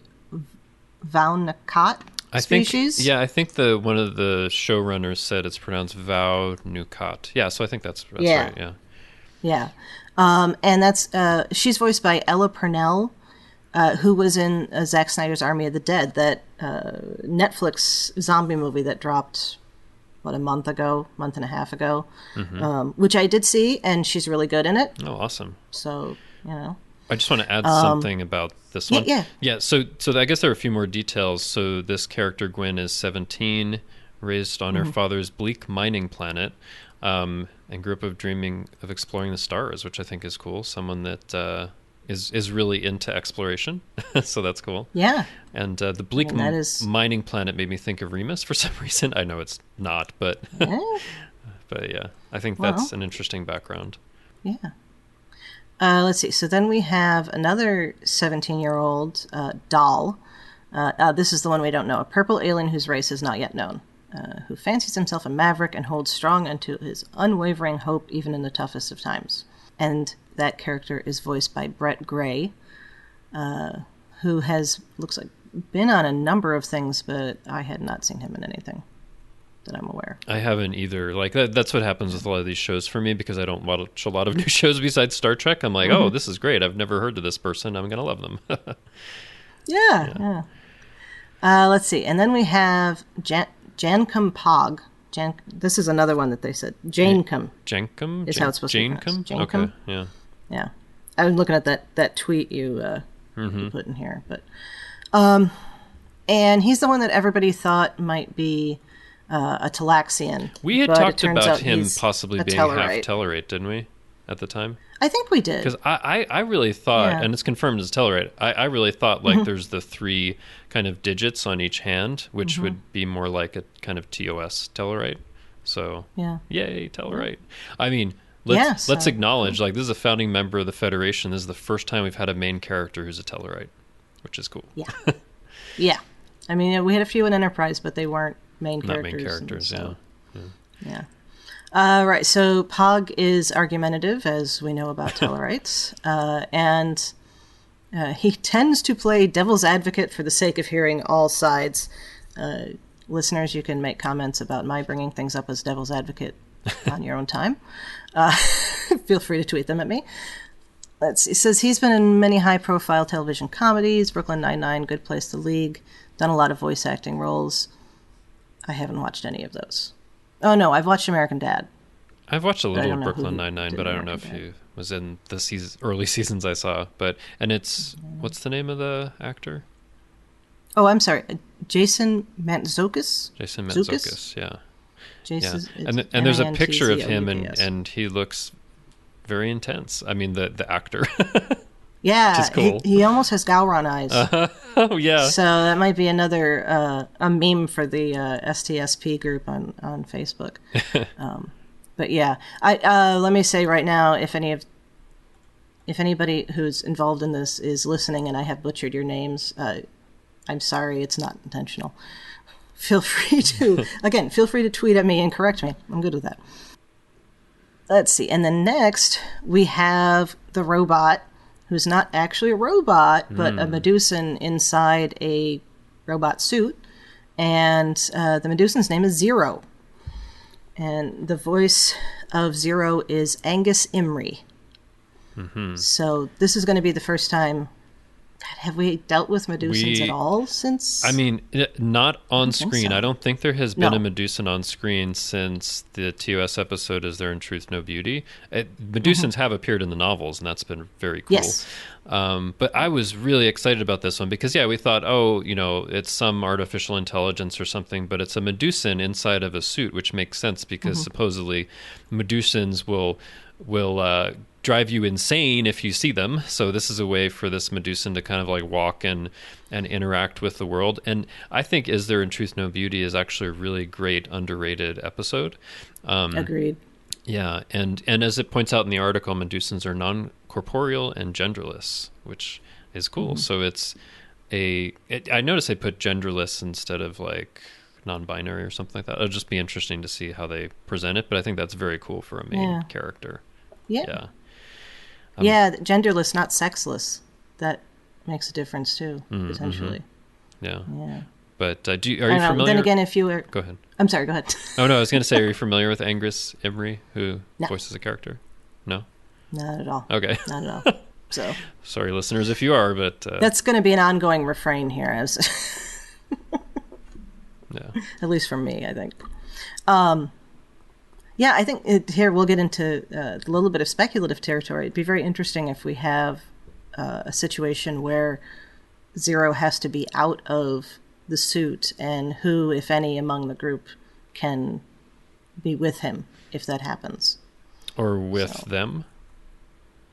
Vau-N'Akat species. I think one of the showrunners said it's pronounced Vau-N'Akat. Yeah, so I think that's right. Yeah. Yeah. And that's she's voiced by Ella Purnell, who was in Zack Snyder's Army of the Dead, that Netflix zombie movie that dropped a month and a half ago, which I did see, and she's really good in it. Oh, awesome. So, I just want to add something about this one. Yeah. So I guess there are a few more details. So this character, Gwyn, is 17, raised on her father's bleak mining planet, and grew up dreaming of exploring the stars, which I think is cool. Someone that is really into exploration, so that's cool. Yeah. And the bleak mining planet made me think of Remus for some reason. I know it's not, but but yeah, I think that's an interesting background. Yeah. Let's see. So then we have another 17-year-old Dal. This is the one we don't know. A purple alien whose race is not yet known, who fancies himself a maverick and holds strong unto his unwavering hope even in the toughest of times. And that character is voiced by Brett Gray, who looks like been on a number of things, but I had not seen him in anything that I'm aware. I haven't either. Like that's what happens with a lot of these shows for me, because I don't watch a lot of new shows besides Star Trek. I'm like, oh, this is great. I've never heard of this person. I'm gonna love them. Yeah. Let's see, and then we have Jankum Pog. This is another one that they said. Jankum. Jankum is how it's supposed to be pronounced. Okay. Yeah. I was looking at that tweet you put in here, but and he's the one that everybody thought might be a Talaxian. We had talked about him possibly being half Tellarite, didn't we, at the time? I think we did. Because I really thought, and it's confirmed as Tellarite, I really thought like there's the 3 kind of digits on each hand, which would be more like a kind of TOS Tellarite. So, yay, Tellarite. I mean, let's acknowledge, like, this is a founding member of the Federation. This is the first time we've had a main character who's a Tellarite, which is cool. Yeah. Yeah. I mean, we had a few in Enterprise, but they weren't main characters. Not main characters, Yeah. Right, so Pog is argumentative, as we know about Tellarites, and he tends to play devil's advocate for the sake of hearing all sides. Listeners, you can make comments about my bringing things up as devil's advocate on your own time. Feel free to tweet them at me. It says he's been in many high-profile television comedies, Brooklyn Nine-Nine, Good Place to League, done a lot of voice acting roles. I haven't watched any of those. Oh, no, I've watched American Dad. I've watched a little of Brooklyn Nine-Nine, but I don't know if he was in the early seasons I saw. And it's, what's the name of the actor? Oh, I'm sorry. Jason Mantzoukas? Jason Mantzoukas, yeah. Jason, yeah. And there's a picture of him, Mantzoukas. and he looks very intense. I mean, the actor. Yeah, which is cool. He almost has Gowron eyes. Oh, yeah. So that might be another a meme for the STSP group on Facebook. But yeah, let me say right now, if anybody who's involved in this is listening and I have butchered your names, I'm sorry, it's not intentional. Feel free to tweet at me and correct me. I'm good with that. Let's see. And then next, we have the robot, who's not actually a robot, but a Medusan inside a robot suit. And the Medusan's name is Zero. And the voice of Zero is Angus Imrie. Mm-hmm. So this is going to be the first time. God, have we dealt with Medusans at all since? I mean, not on screen. So. I don't think there has been a Medusan on screen since the TOS episode Is There in Truth No Beauty? Medusans have appeared in the novels, and that's been very cool. Yes. But I was really excited about this one because, we thought, it's some artificial intelligence or something, but it's a Medusan inside of a suit, which makes sense because supposedly Medusans will drive you insane if you see them. So this is a way for this Medusan to kind of like walk and interact with the world. And I think Is There in Truth No Beauty is actually a really great underrated episode. Agreed. Yeah, and as it points out in the article, Medusans are non-corporeal and genderless, which is cool. So I noticed they put genderless instead of like non-binary or something like that. It'll just be interesting to see how they present it, but I think that's very cool for a main character. Yeah. Genderless, not sexless. That makes a difference too, potentially. Yeah. Yeah. But are you familiar? Then again, if you were... Go ahead. I'm sorry, go ahead. Oh, no, I was going to say, are you familiar with Angus Imrie, who voices a character? No? Not at all. Okay. Not at all. So sorry, listeners, if you are, but... that's going to be an ongoing refrain here. Yeah. At least for me, I think. Yeah, I think here we'll get into a little bit of speculative territory. It'd be very interesting if we have a situation where Zero has to be out of the suit, and who, if any, among the group can be with him if that happens. Or with them?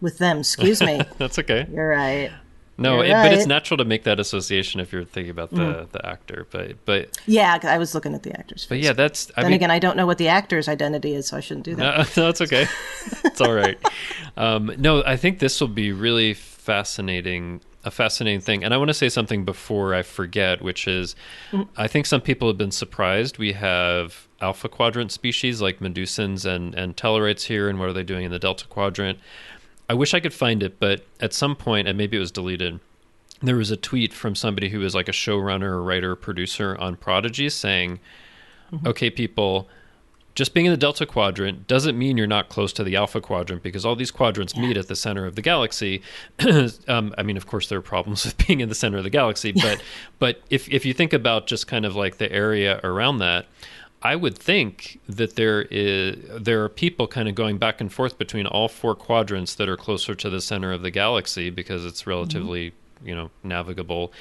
With them, excuse me. That's okay. You're right. No, You're right. But it's natural to make that association if you're thinking about the actor. But yeah, I was looking at the actor's face. But yeah, that's... Again, I don't know what the actor's identity is, so I shouldn't do that. No, it's okay. It's all right. No, I think this will be really fascinating, a fascinating thing. And I want to say something before I forget, which is I think some people have been surprised. We have Alpha Quadrant species like Medusans and Tellarites here, and what are they doing in the Delta Quadrant? I wish I could find it, but at some point, and maybe it was deleted, there was a tweet from somebody who was like a showrunner or writer, producer on Prodigy saying, okay, people, just being in the Delta Quadrant doesn't mean you're not close to the Alpha Quadrant, because all these quadrants meet at the center of the galaxy. I mean, of course, there are problems with being in the center of the galaxy, but if you think about just kind of like the area around that, I would think that there are people kind of going back and forth between all four quadrants that are closer to the center of the galaxy because it's relatively, navigable.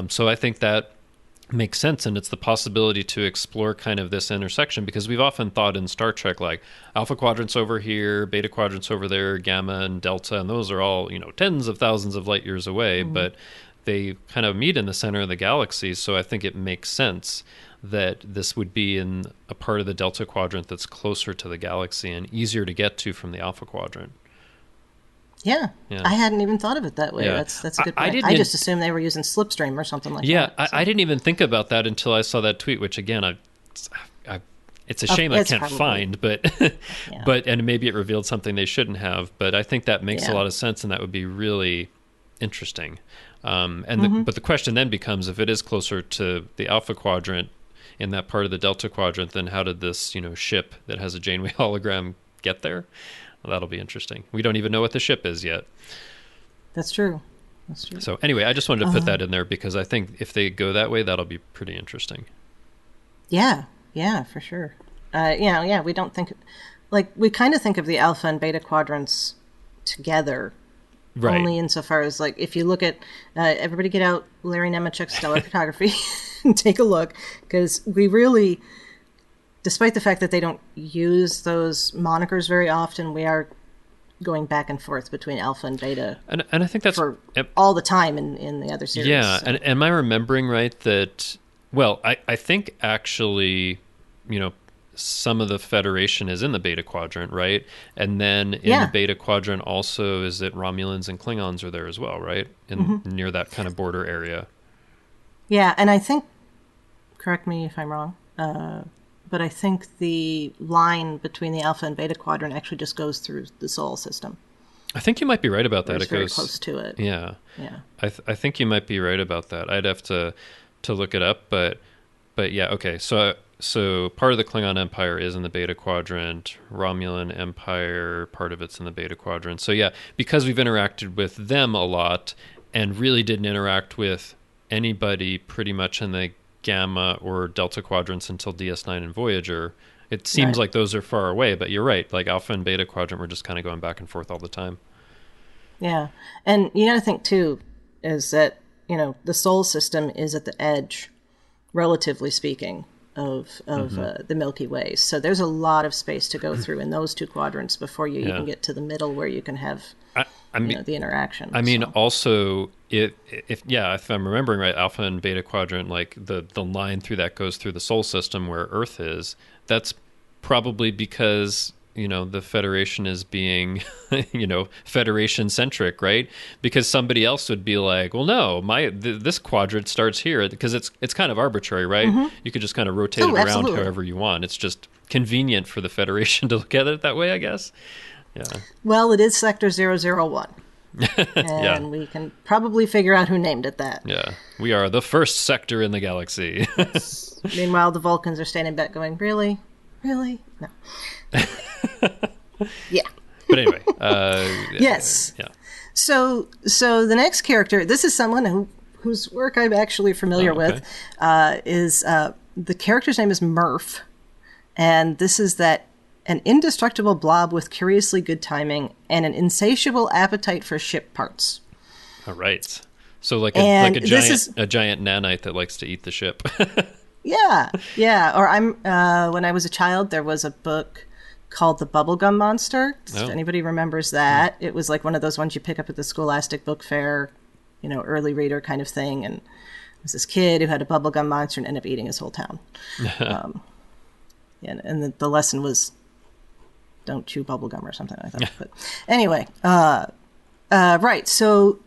So I think that makes sense, and it's the possibility to explore kind of this intersection, because we've often thought in Star Trek like Alpha Quadrant's over here, Beta Quadrant's over there, Gamma and Delta, and those are all, tens of thousands of light years away, but they kind of meet in the center of the galaxy. So I think it makes sense that this would be in a part of the Delta Quadrant that's closer to the galaxy and easier to get to from the Alpha Quadrant. Yeah. I hadn't even thought of it that way. Yeah. That's a good point. I just assumed they were using Slipstream or something like that. Yeah, I didn't even think about that until I saw that tweet, which again, it's a shame I can't find, but and maybe it revealed something they shouldn't have, but I think that makes a lot of sense, and that would be really interesting. But the question then becomes, if it is closer to the Alpha Quadrant in that part of the Delta Quadrant, then how did this ship that has a Janeway hologram get there? Well, that'll be interesting. We don't even know what the ship is yet. That's true. So anyway, I just wanted to put that in there because I think if they go that way, that'll be pretty interesting. Yeah, for sure. We don't think... we kind of think of the Alpha and Beta Quadrants together Right. Only insofar as, like, if you look at, everybody get out Larry Nemechek's Stellar Photography and take a look, because we really, despite the fact that they don't use those monikers very often, we are going back and forth between alpha and beta. And I think that's for all the time in the other series. Yeah, so. and am I remembering right that, well, I think actually, some of the Federation is in the Beta Quadrant, right? And then in the Beta Quadrant also is that Romulans and Klingons are there as well, right? Near that kind of border area. Yeah, and I think, correct me if I'm wrong, but I think the line between the Alpha and Beta Quadrant actually just goes through the Sol system. I think you might be right about that. It goes very close to it. Yeah. Yeah. I think you might be right about that. I'd have to look it up, but yeah, okay. So part of the Klingon Empire is in the Beta Quadrant. Romulan Empire, part of it's in the Beta Quadrant. So yeah, because we've interacted with them a lot and really didn't interact with anybody pretty much in the Gamma or Delta Quadrants until DS9 and Voyager, it seems like those are far away, but you're right. Like Alpha and Beta Quadrant, we're just kind of going back and forth all the time. Yeah. And you got to think, too, is that, the Sol system is at the edge, relatively speaking, of the Milky Way. So there's a lot of space to go through in those two quadrants before you even get to the middle where you can have the interaction. I mean, also, if I'm remembering right, Alpha and Beta Quadrant, like the line through that goes through the Sol system where Earth is. That's probably because the Federation is being Federation centric, right? Because somebody else would be like, well, no, this quadrant starts here, because it's kind of arbitrary, right? Mm-hmm. You could just kind of rotate it around however you want. It's just convenient for the Federation to look at it that way, I guess. Yeah. Well, it is Sector 001. And we can probably figure out who named it that. Yeah. We are the first sector in the galaxy. Meanwhile, the Vulcans are standing back going, really? Really? No. Yeah. But anyway. Yes. Yeah. So the next character, this is someone whose work I'm actually familiar with, is the character's name is Murph. And this is an indestructible blob with curiously good timing and an insatiable appetite for ship parts. All right. So like a giant nanite that likes to eat the ship. Yeah. Or when I was a child, there was a book called The Bubblegum Monster. If anybody remembers that, it was like one of those ones you pick up at the Scholastic Book Fair, early reader kind of thing. And it was this kid who had a bubblegum monster and ended up eating his whole town. And the lesson was, don't chew bubblegum or something like that. But anyway, right. So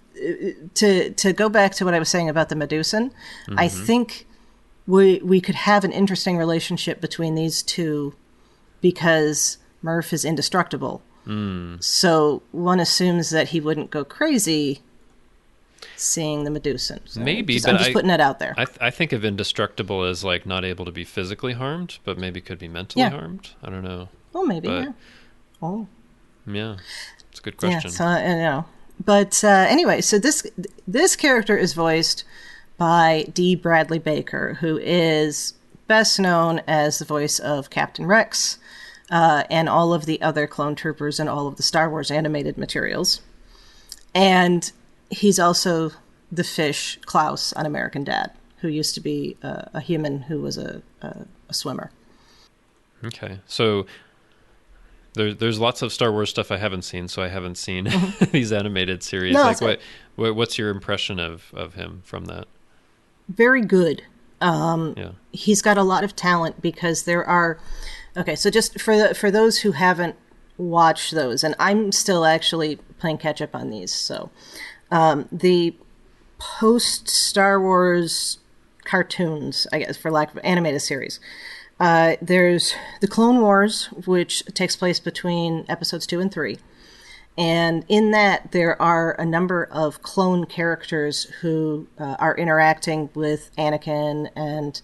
to go back to what I was saying about the Medusan, I think we could have an interesting relationship between these two because Murph is indestructible. So one assumes that he wouldn't go crazy seeing the Medusan. So maybe, I'm just putting it out there. I think of indestructible as like not able to be physically harmed, but maybe could be mentally harmed. I don't know. Well, maybe. But, yeah, it's a good question. Yeah, so, But anyway, so this character is voiced by D. Bradley Baker, who is best known as the voice of Captain Rex and all of the other clone troopers and all of the Star Wars animated materials. And he's also the fish Klaus on American Dad, who used to be a human who was a swimmer. Okay, so there's lots of Star Wars stuff I haven't seen, so I haven't seen these animated series. No, like, what's your impression of him from that? Very good. He's got a lot of talent because there are... Okay, so just for those who haven't watched those, and I'm still actually playing catch up on these, so the post-Star Wars cartoons, I guess, for lack of animated series, there's the Clone Wars, which takes place between episodes 2 and 3. And in that, there are a number of clone characters who are interacting with Anakin and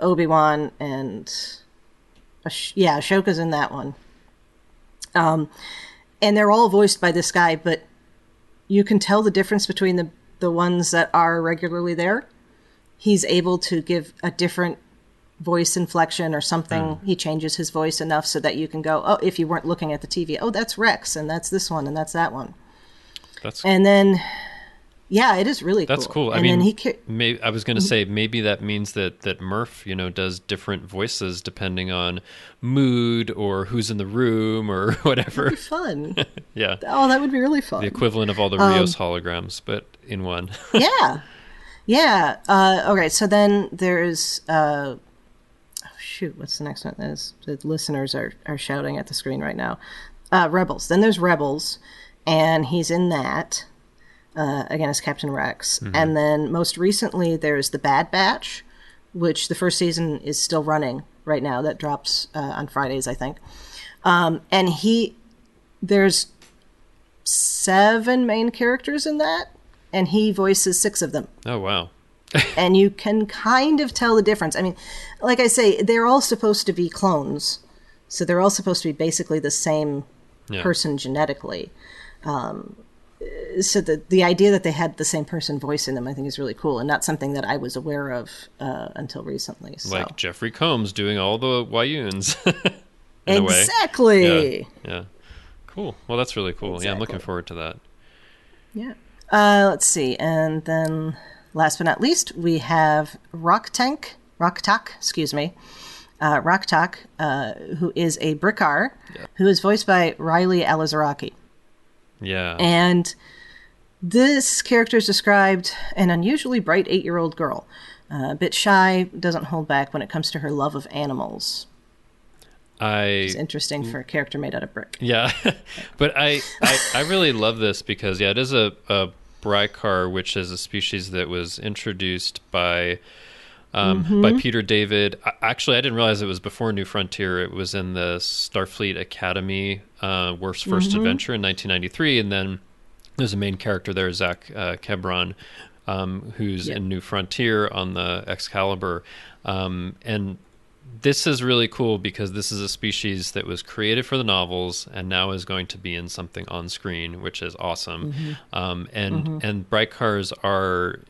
Obi-Wan and... Ashoka's in that one. And they're all voiced by this guy, but you can tell the difference between the ones that are regularly there. He's able to give a different voice inflection or something. He changes his voice enough so that you can go, oh, if you weren't looking at the TV, oh, that's Rex, and that's this one, and that's that one. And then, yeah, it is really cool. That's cool. And I mean, then I was going to say maybe that means that Murph, does different voices depending on mood or who's in the room or whatever. That'd be fun. Yeah. Oh, that would be really fun. The equivalent of all the Rios holograms, but in one. Yeah. Yeah. Okay, so then there's... what's the next one? The listeners are shouting at the screen right now. Rebels. Then there's Rebels, and he's in that, again, as Captain Rex. Mm-hmm. And then most recently, there's The Bad Batch, which the first season is still running right now. That drops on Fridays, I think. And there's 7 main characters in that, and he voices 6 of them. Oh, wow. And you can kind of tell the difference. I mean, like I say, they're all supposed to be clones. So they're all supposed to be basically the same person genetically. So the idea that they had the same person voicing them, I think, is really cool, and not something that I was aware of until recently. So. Like Jeffrey Combs doing all the Wayuns. Exactly. Yeah. Cool. Well, that's really cool. Exactly. Yeah, I'm looking forward to that. Yeah. Let's see. And then... last but not least, we have Rok-Tak, who is a Brickar, who is voiced by Riley Alizaraki. Yeah. And this character is described an unusually bright 8-year-old girl. A bit shy, doesn't hold back when it comes to her love of animals. It's interesting for a character made out of brick. Yeah. But I really love this because, it is a Brickar, which is a species that was introduced by Peter David. Actually, I didn't realize it was before New Frontier. It was in the Starfleet Academy first adventure in 1993, and then there's a main character there, Zach Kebron, who's in New Frontier on the Excalibur, and this is really cool because this is a species that was created for the novels and now is going to be in something on screen, which is awesome. And Brykars are,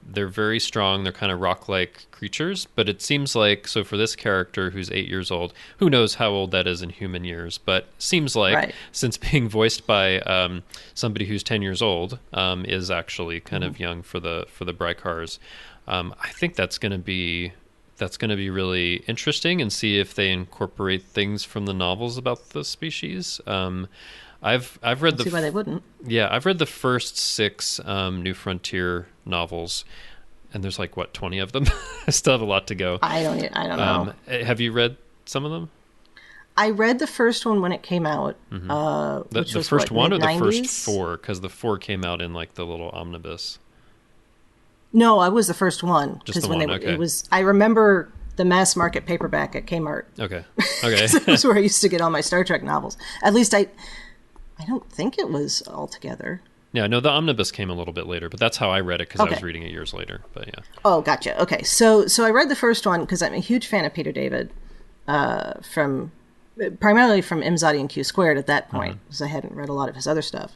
they're very strong. They're kind of rock-like creatures, but it seems like, so for this character who's 8 years old, who knows how old that is in human years, but seems like since being voiced by somebody who's 10 years old is actually kind of young for the Brykars. I think that's going to be really interesting, and see if they incorporate things from the novels about the species. I've read see why they wouldn't. Yeah, I've read the first 6 New Frontier novels, and there's 20 of them. I still have a lot to go. I don't know. Have you read some of them? I read the first one when it came out. The first one or the first 4? Because the 4 came out in the little omnibus. No, I was the first one. Just the one, okay. It was. I remember the mass market paperback at Kmart. Okay. That was where I used to get all my Star Trek novels. At least I don't think it was all together. Yeah, no, the omnibus came a little bit later, but that's how I read it because I was reading it years later. But yeah. Oh, gotcha. Okay, so I read the first one because I'm a huge fan of Peter David, primarily from Imzadi and Q Squared at that point, because I hadn't read a lot of his other stuff.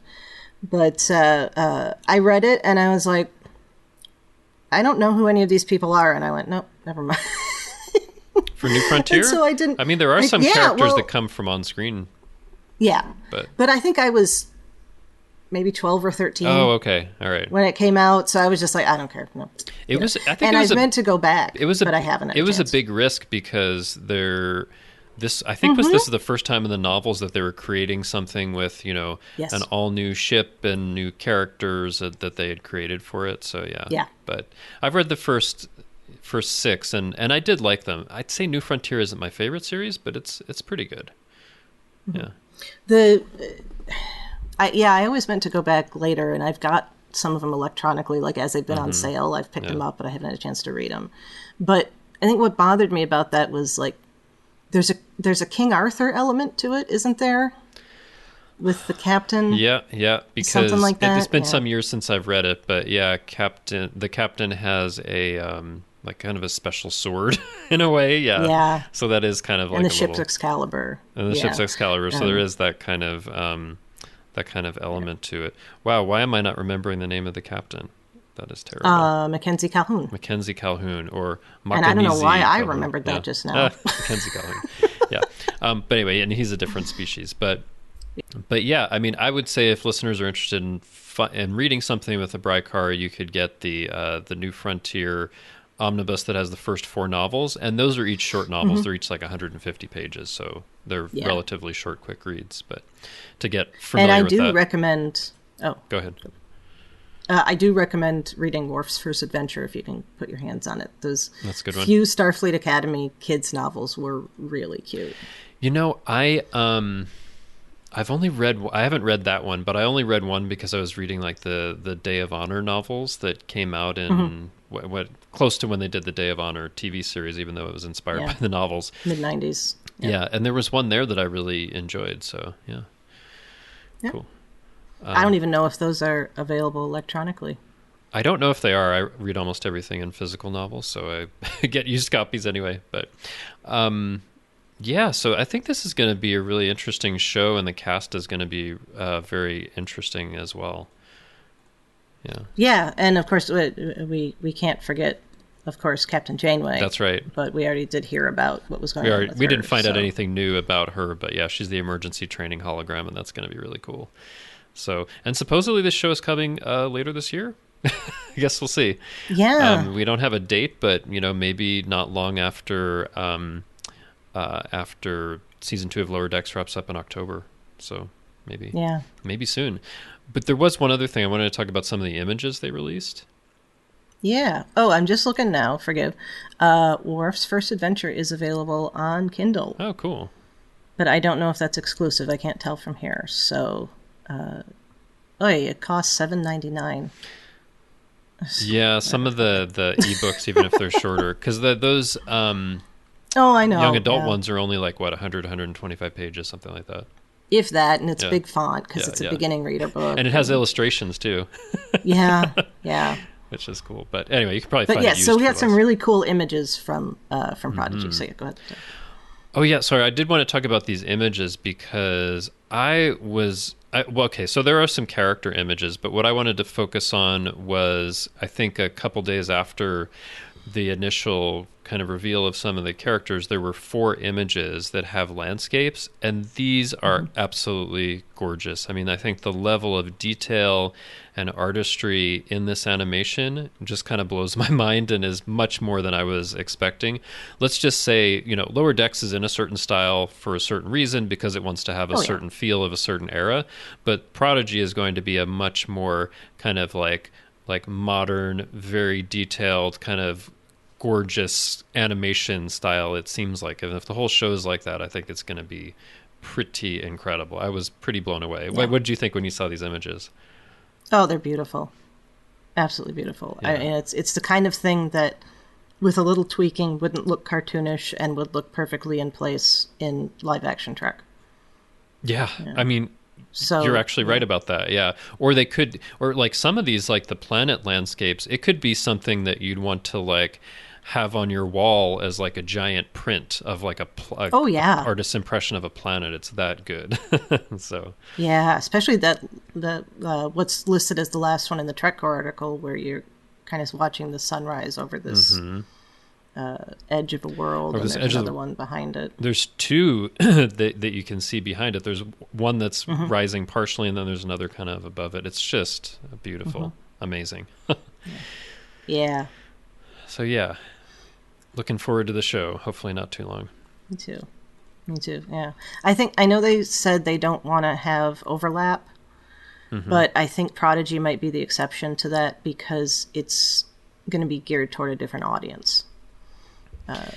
But I read it and I was like, I don't know who any of these people are, and I went, nope, never mind. For New Frontier? And so I didn't. I mean, there are some characters that come from on screen. Yeah, but I think I was maybe 12 or 13. Oh, okay, all right. When it came out, so I was just like, I don't care. No. It was. I think. And I meant to go back. But I haven't. It was a big risk because I think this is the first time in the novels that they were creating something with, an all new ship and new characters that they had created for it. So yeah. But I've read the first 6 and I did like them. I'd say New Frontier isn't my favorite series, but it's pretty good. Yeah. I always meant to go back later, and I've got some of them electronically, as they've been on sale. I've picked them up, but I haven't had a chance to read them. But I think what bothered me about that was there's a King Arthur element to it, isn't there? With the captain. Yeah, because something like that. It's been some years since I've read it, but the captain has a kind of a special sword in a way. Yeah. So that is kind of and the ship's Excalibur. And the ship's Excalibur. So there is that kind of element to it. Wow, why am I not remembering the name of the captain? That is terrible. Mackenzie Calhoun. Mackenzie Calhoun, or Makenzie and I don't know why Calhoun. I remembered that just now. Mackenzie Calhoun. Yeah. But anyway, and he's a different species. But But yeah, I mean, I would say if listeners are interested in reading something with a Brycar, you could get the New Frontier omnibus that has the first 4 novels, and those are each short novels. They're each like 150 pages, so they're relatively short, quick reads. But to get familiar with that, and I do recommend. Oh, go ahead. I do recommend reading Worf's First Adventure if you can put your hands on it. Those That's a good one. few Starfleet Academy kids novels were really cute. You know, I haven't read that one, but I only read one because I was reading like the Day of Honor novels that came out in what close to when they did the Day of Honor TV series, even though it was inspired by the novels. Mid-90s. Yeah, and there was one there that I really enjoyed, so yeah. Cool. I don't even know if those are available electronically. I don't know if they are. I read almost everything in physical novels, so I get used copies anyway. But yeah, so I think this is going to be a really interesting show, and the cast is going to be very interesting as well. Yeah. Yeah, and of course we can't forget, of course, Captain Janeway. That's right. But we already did hear about what was going on with her. We didn't find out anything new about her, but yeah, she's the emergency training hologram, and that's going to be really cool. So, and supposedly this show is coming later this year. I guess we'll see. Yeah. We don't have a date, but maybe not long after season 2 of Lower Decks wraps up in October. So maybe soon. But there was one other thing I wanted to talk about, some of the images they released. Yeah. Oh, I'm just looking now. Forgive. Worf's First Adventure is available on Kindle. Oh, cool. But I don't know if that's exclusive. I can't tell from here. So, it costs $7.99. Yeah, some of the ebooks, even if they're shorter, because those I know young adult ones are only like 100, 125 pages, something like that. If that, and it's big font because it's a beginning reader book, and it has illustrations too. yeah, which is cool. But anyway, you can probably find it used so we had for some less. Really cool images from Prodigy. So go ahead. Oh yeah, sorry. I did want to talk about these images because so there are some character images, but what I wanted to focus on was, I think a couple days after the initial kind of reveal of some of the characters, there were 4 images that have landscapes, and these are absolutely gorgeous. I mean, I think the level of detail and artistry in this animation just kind of blows my mind and is much more than I was expecting. Let's just say, Lower Decks is in a certain style for a certain reason because it wants to have a certain feel of a certain era, but Prodigy is going to be a much more kind of like modern, very detailed, kind of gorgeous animation style, it seems like. And if the whole show is like that, I think it's going to be pretty incredible. I was pretty blown away. Yeah. What did you think when you saw these images? Oh, they're beautiful. Absolutely beautiful. Yeah. I mean, it's the kind of thing that, with a little tweaking, wouldn't look cartoonish and would look perfectly in place in live action Trek. Yeah. I mean, so you're actually right about that. Yeah. Or they could, or like some of these, like the planet landscapes, it could be something that you'd want to like have on your wall as like a giant print of like a artist's impression of a planet. It's that good. So yeah, especially that what's listed as the last one in the TrekCore article, where you're kind of watching the sunrise over this edge of a world, and there's another one behind it. There's 2 that you can see behind it. There's one that's rising partially, and then there's another kind of above it. It's just beautiful, amazing. Yeah. So yeah, looking forward to the show. Hopefully not too long. Me too. Yeah. I know they said they don't want to have overlap, but I think Prodigy might be the exception to that because it's going to be geared toward a different audience.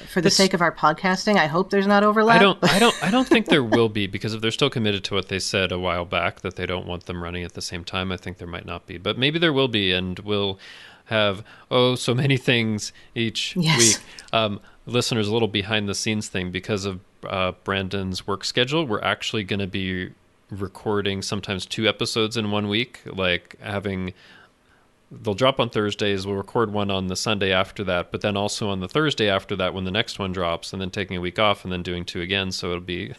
For the sake of our podcasting, I hope there's not overlap. I don't think there will be, because if they're still committed to what they said a while back, that they don't want them running at the same time, I think there might not be. But maybe there will be, and we'll have so many things each week. Listeners, a little behind the scenes thing, because of Brandon's work schedule, we're actually going to be recording sometimes 2 episodes in 1 week, like they'll drop on Thursdays, we'll record one on the Sunday after that, but then also on the Thursday after that when the next one drops, and then taking a week off and then doing 2 again, so it'll be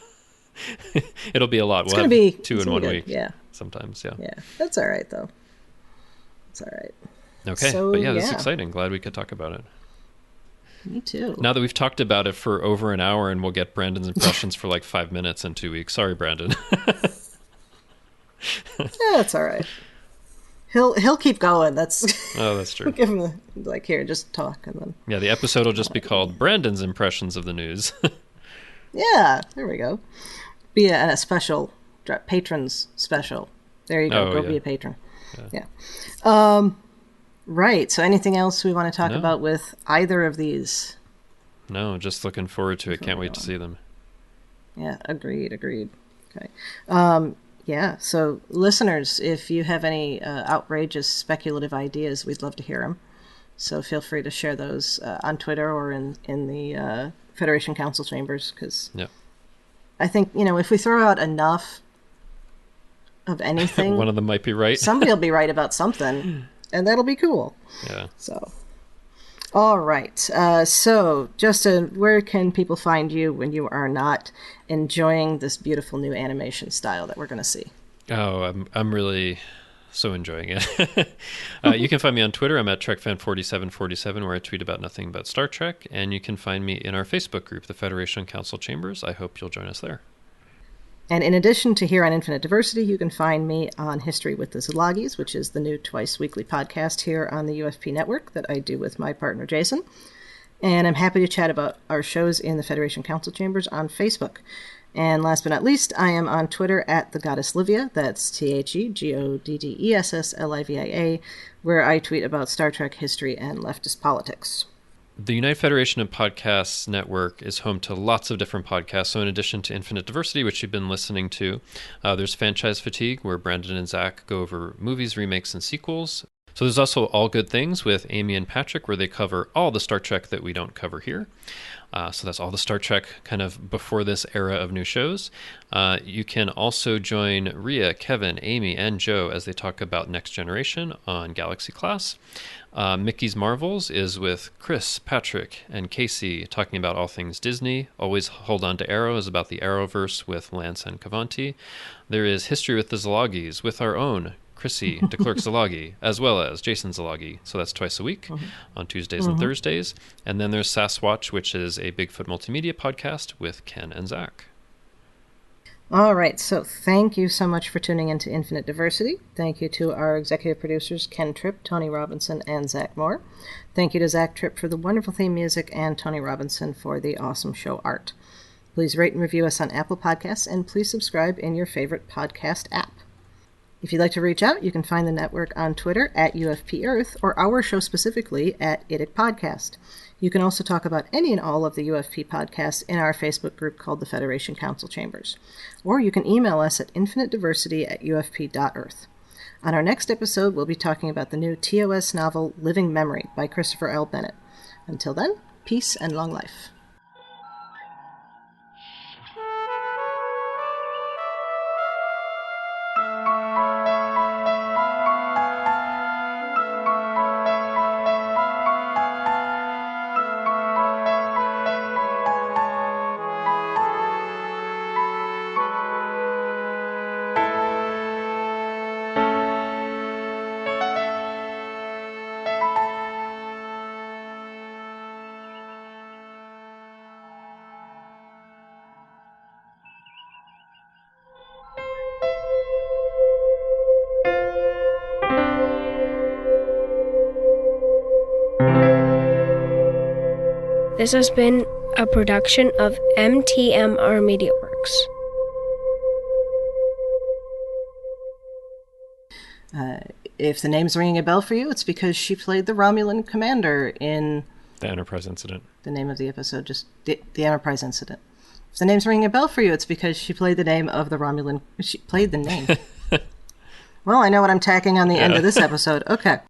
a lot. We'll have 2 in 1 week. Yeah. Sometimes, yeah. Yeah. That's all right though. It's all right. Okay, so, but this is exciting. Glad we could talk about it. Me too. Now that we've talked about it for over an hour, and we'll get Brandon's impressions for like 5 minutes in 2 weeks. Sorry, Brandon. Yeah, that's all right. He'll keep going. That's that's true. Give him here, just talk, and then Yeah, the episode will just be called Brandon's Impressions of the News. yeah, there we go. Be a special patrons special. There you go. Be a patron. Yeah. Right. So, anything else we want to talk about with either of these? No, just looking forward to it. Can't wait to see them. Yeah. Agreed. Okay. Yeah, so listeners, if you have any outrageous speculative ideas, we'd love to hear them. So feel free to share those on Twitter or in the Federation Council chambers, because I think, if we throw out enough of anything... One of them might be right. Somebody will be right about something, and that'll be cool. Yeah. So, all right. So, Justin, where can people find you when you are not enjoying this beautiful new animation style that we're going to see? Oh, I'm really so enjoying it. You can find me on Twitter. I'm at TrekFan4747, where I tweet about nothing but Star Trek. And you can find me in our Facebook group, the Federation Council Chambers. I hope you'll join us there. And in addition to here on Infinite Diversity, you can find me on History with the Szilagys, which is the new twice-weekly podcast here on the UFP network that I do with my partner, Jason. And I'm happy to chat about our shows in the Federation Council Chambers on Facebook. And last but not least, I am on Twitter at The Goddess Livia, that's TheGoddessLivia, where I tweet about Star Trek history and leftist politics. The United Federation of Podcasts Network is home to lots of different podcasts. So in addition to Infinite Diversity, which you've been listening to, there's Franchise Fatigue, where Brandon and Zach go over movies, remakes, and sequels. So there's also All Good Things with Amy and Patrick, where they cover all the Star Trek that we don't cover here. So that's all the Star Trek kind of before this era of new shows. You can also join Rhea, Kevin, Amy, and Joe as they talk about Next Generation on Galaxy Class. Mickey's Marvels is with Chris, Patrick, and Casey talking about all things Disney. Always Hold On to Arrow is about the Arrowverse with Lance and Cavanti. There is History with the Szilagys with our own Chrissie De Clerck-Szilagyi, as well as Jason Szilagyi. So that's twice a week on Tuesdays and Thursdays. And then there's Sasquatch, which is a Bigfoot multimedia podcast with Ken and Zach. All right, so thank you so much for tuning into Infinite Diversity. Thank you to our executive producers, Ken Tripp, Tony Robinson, and Zach Moore. Thank you to Zach Tripp for the wonderful theme music and Tony Robinson for the awesome show art. Please rate and review us on Apple Podcasts, and please subscribe in your favorite podcast app. If you'd like to reach out, you can find the network on Twitter at UFP Earth, or our show specifically at IDIC Podcast. You can also talk about any and all of the UFP podcasts in our Facebook group called the Federation Council Chambers. Or you can email us at infinitediversity@ufp.earth. On our next episode, we'll be talking about the new TOS novel Living Memory by Christopher L. Bennett. Until then, peace and long life. This has been a production of MTMR Media Works. If the name's ringing a bell for you, it's because she played the Romulan commander in... The Enterprise Incident. The name of the episode, just the Enterprise Incident. If the name's ringing a bell for you, it's because she played the name of the Romulan... She played the name. Well, I know what I'm tacking on the end of this episode. Okay.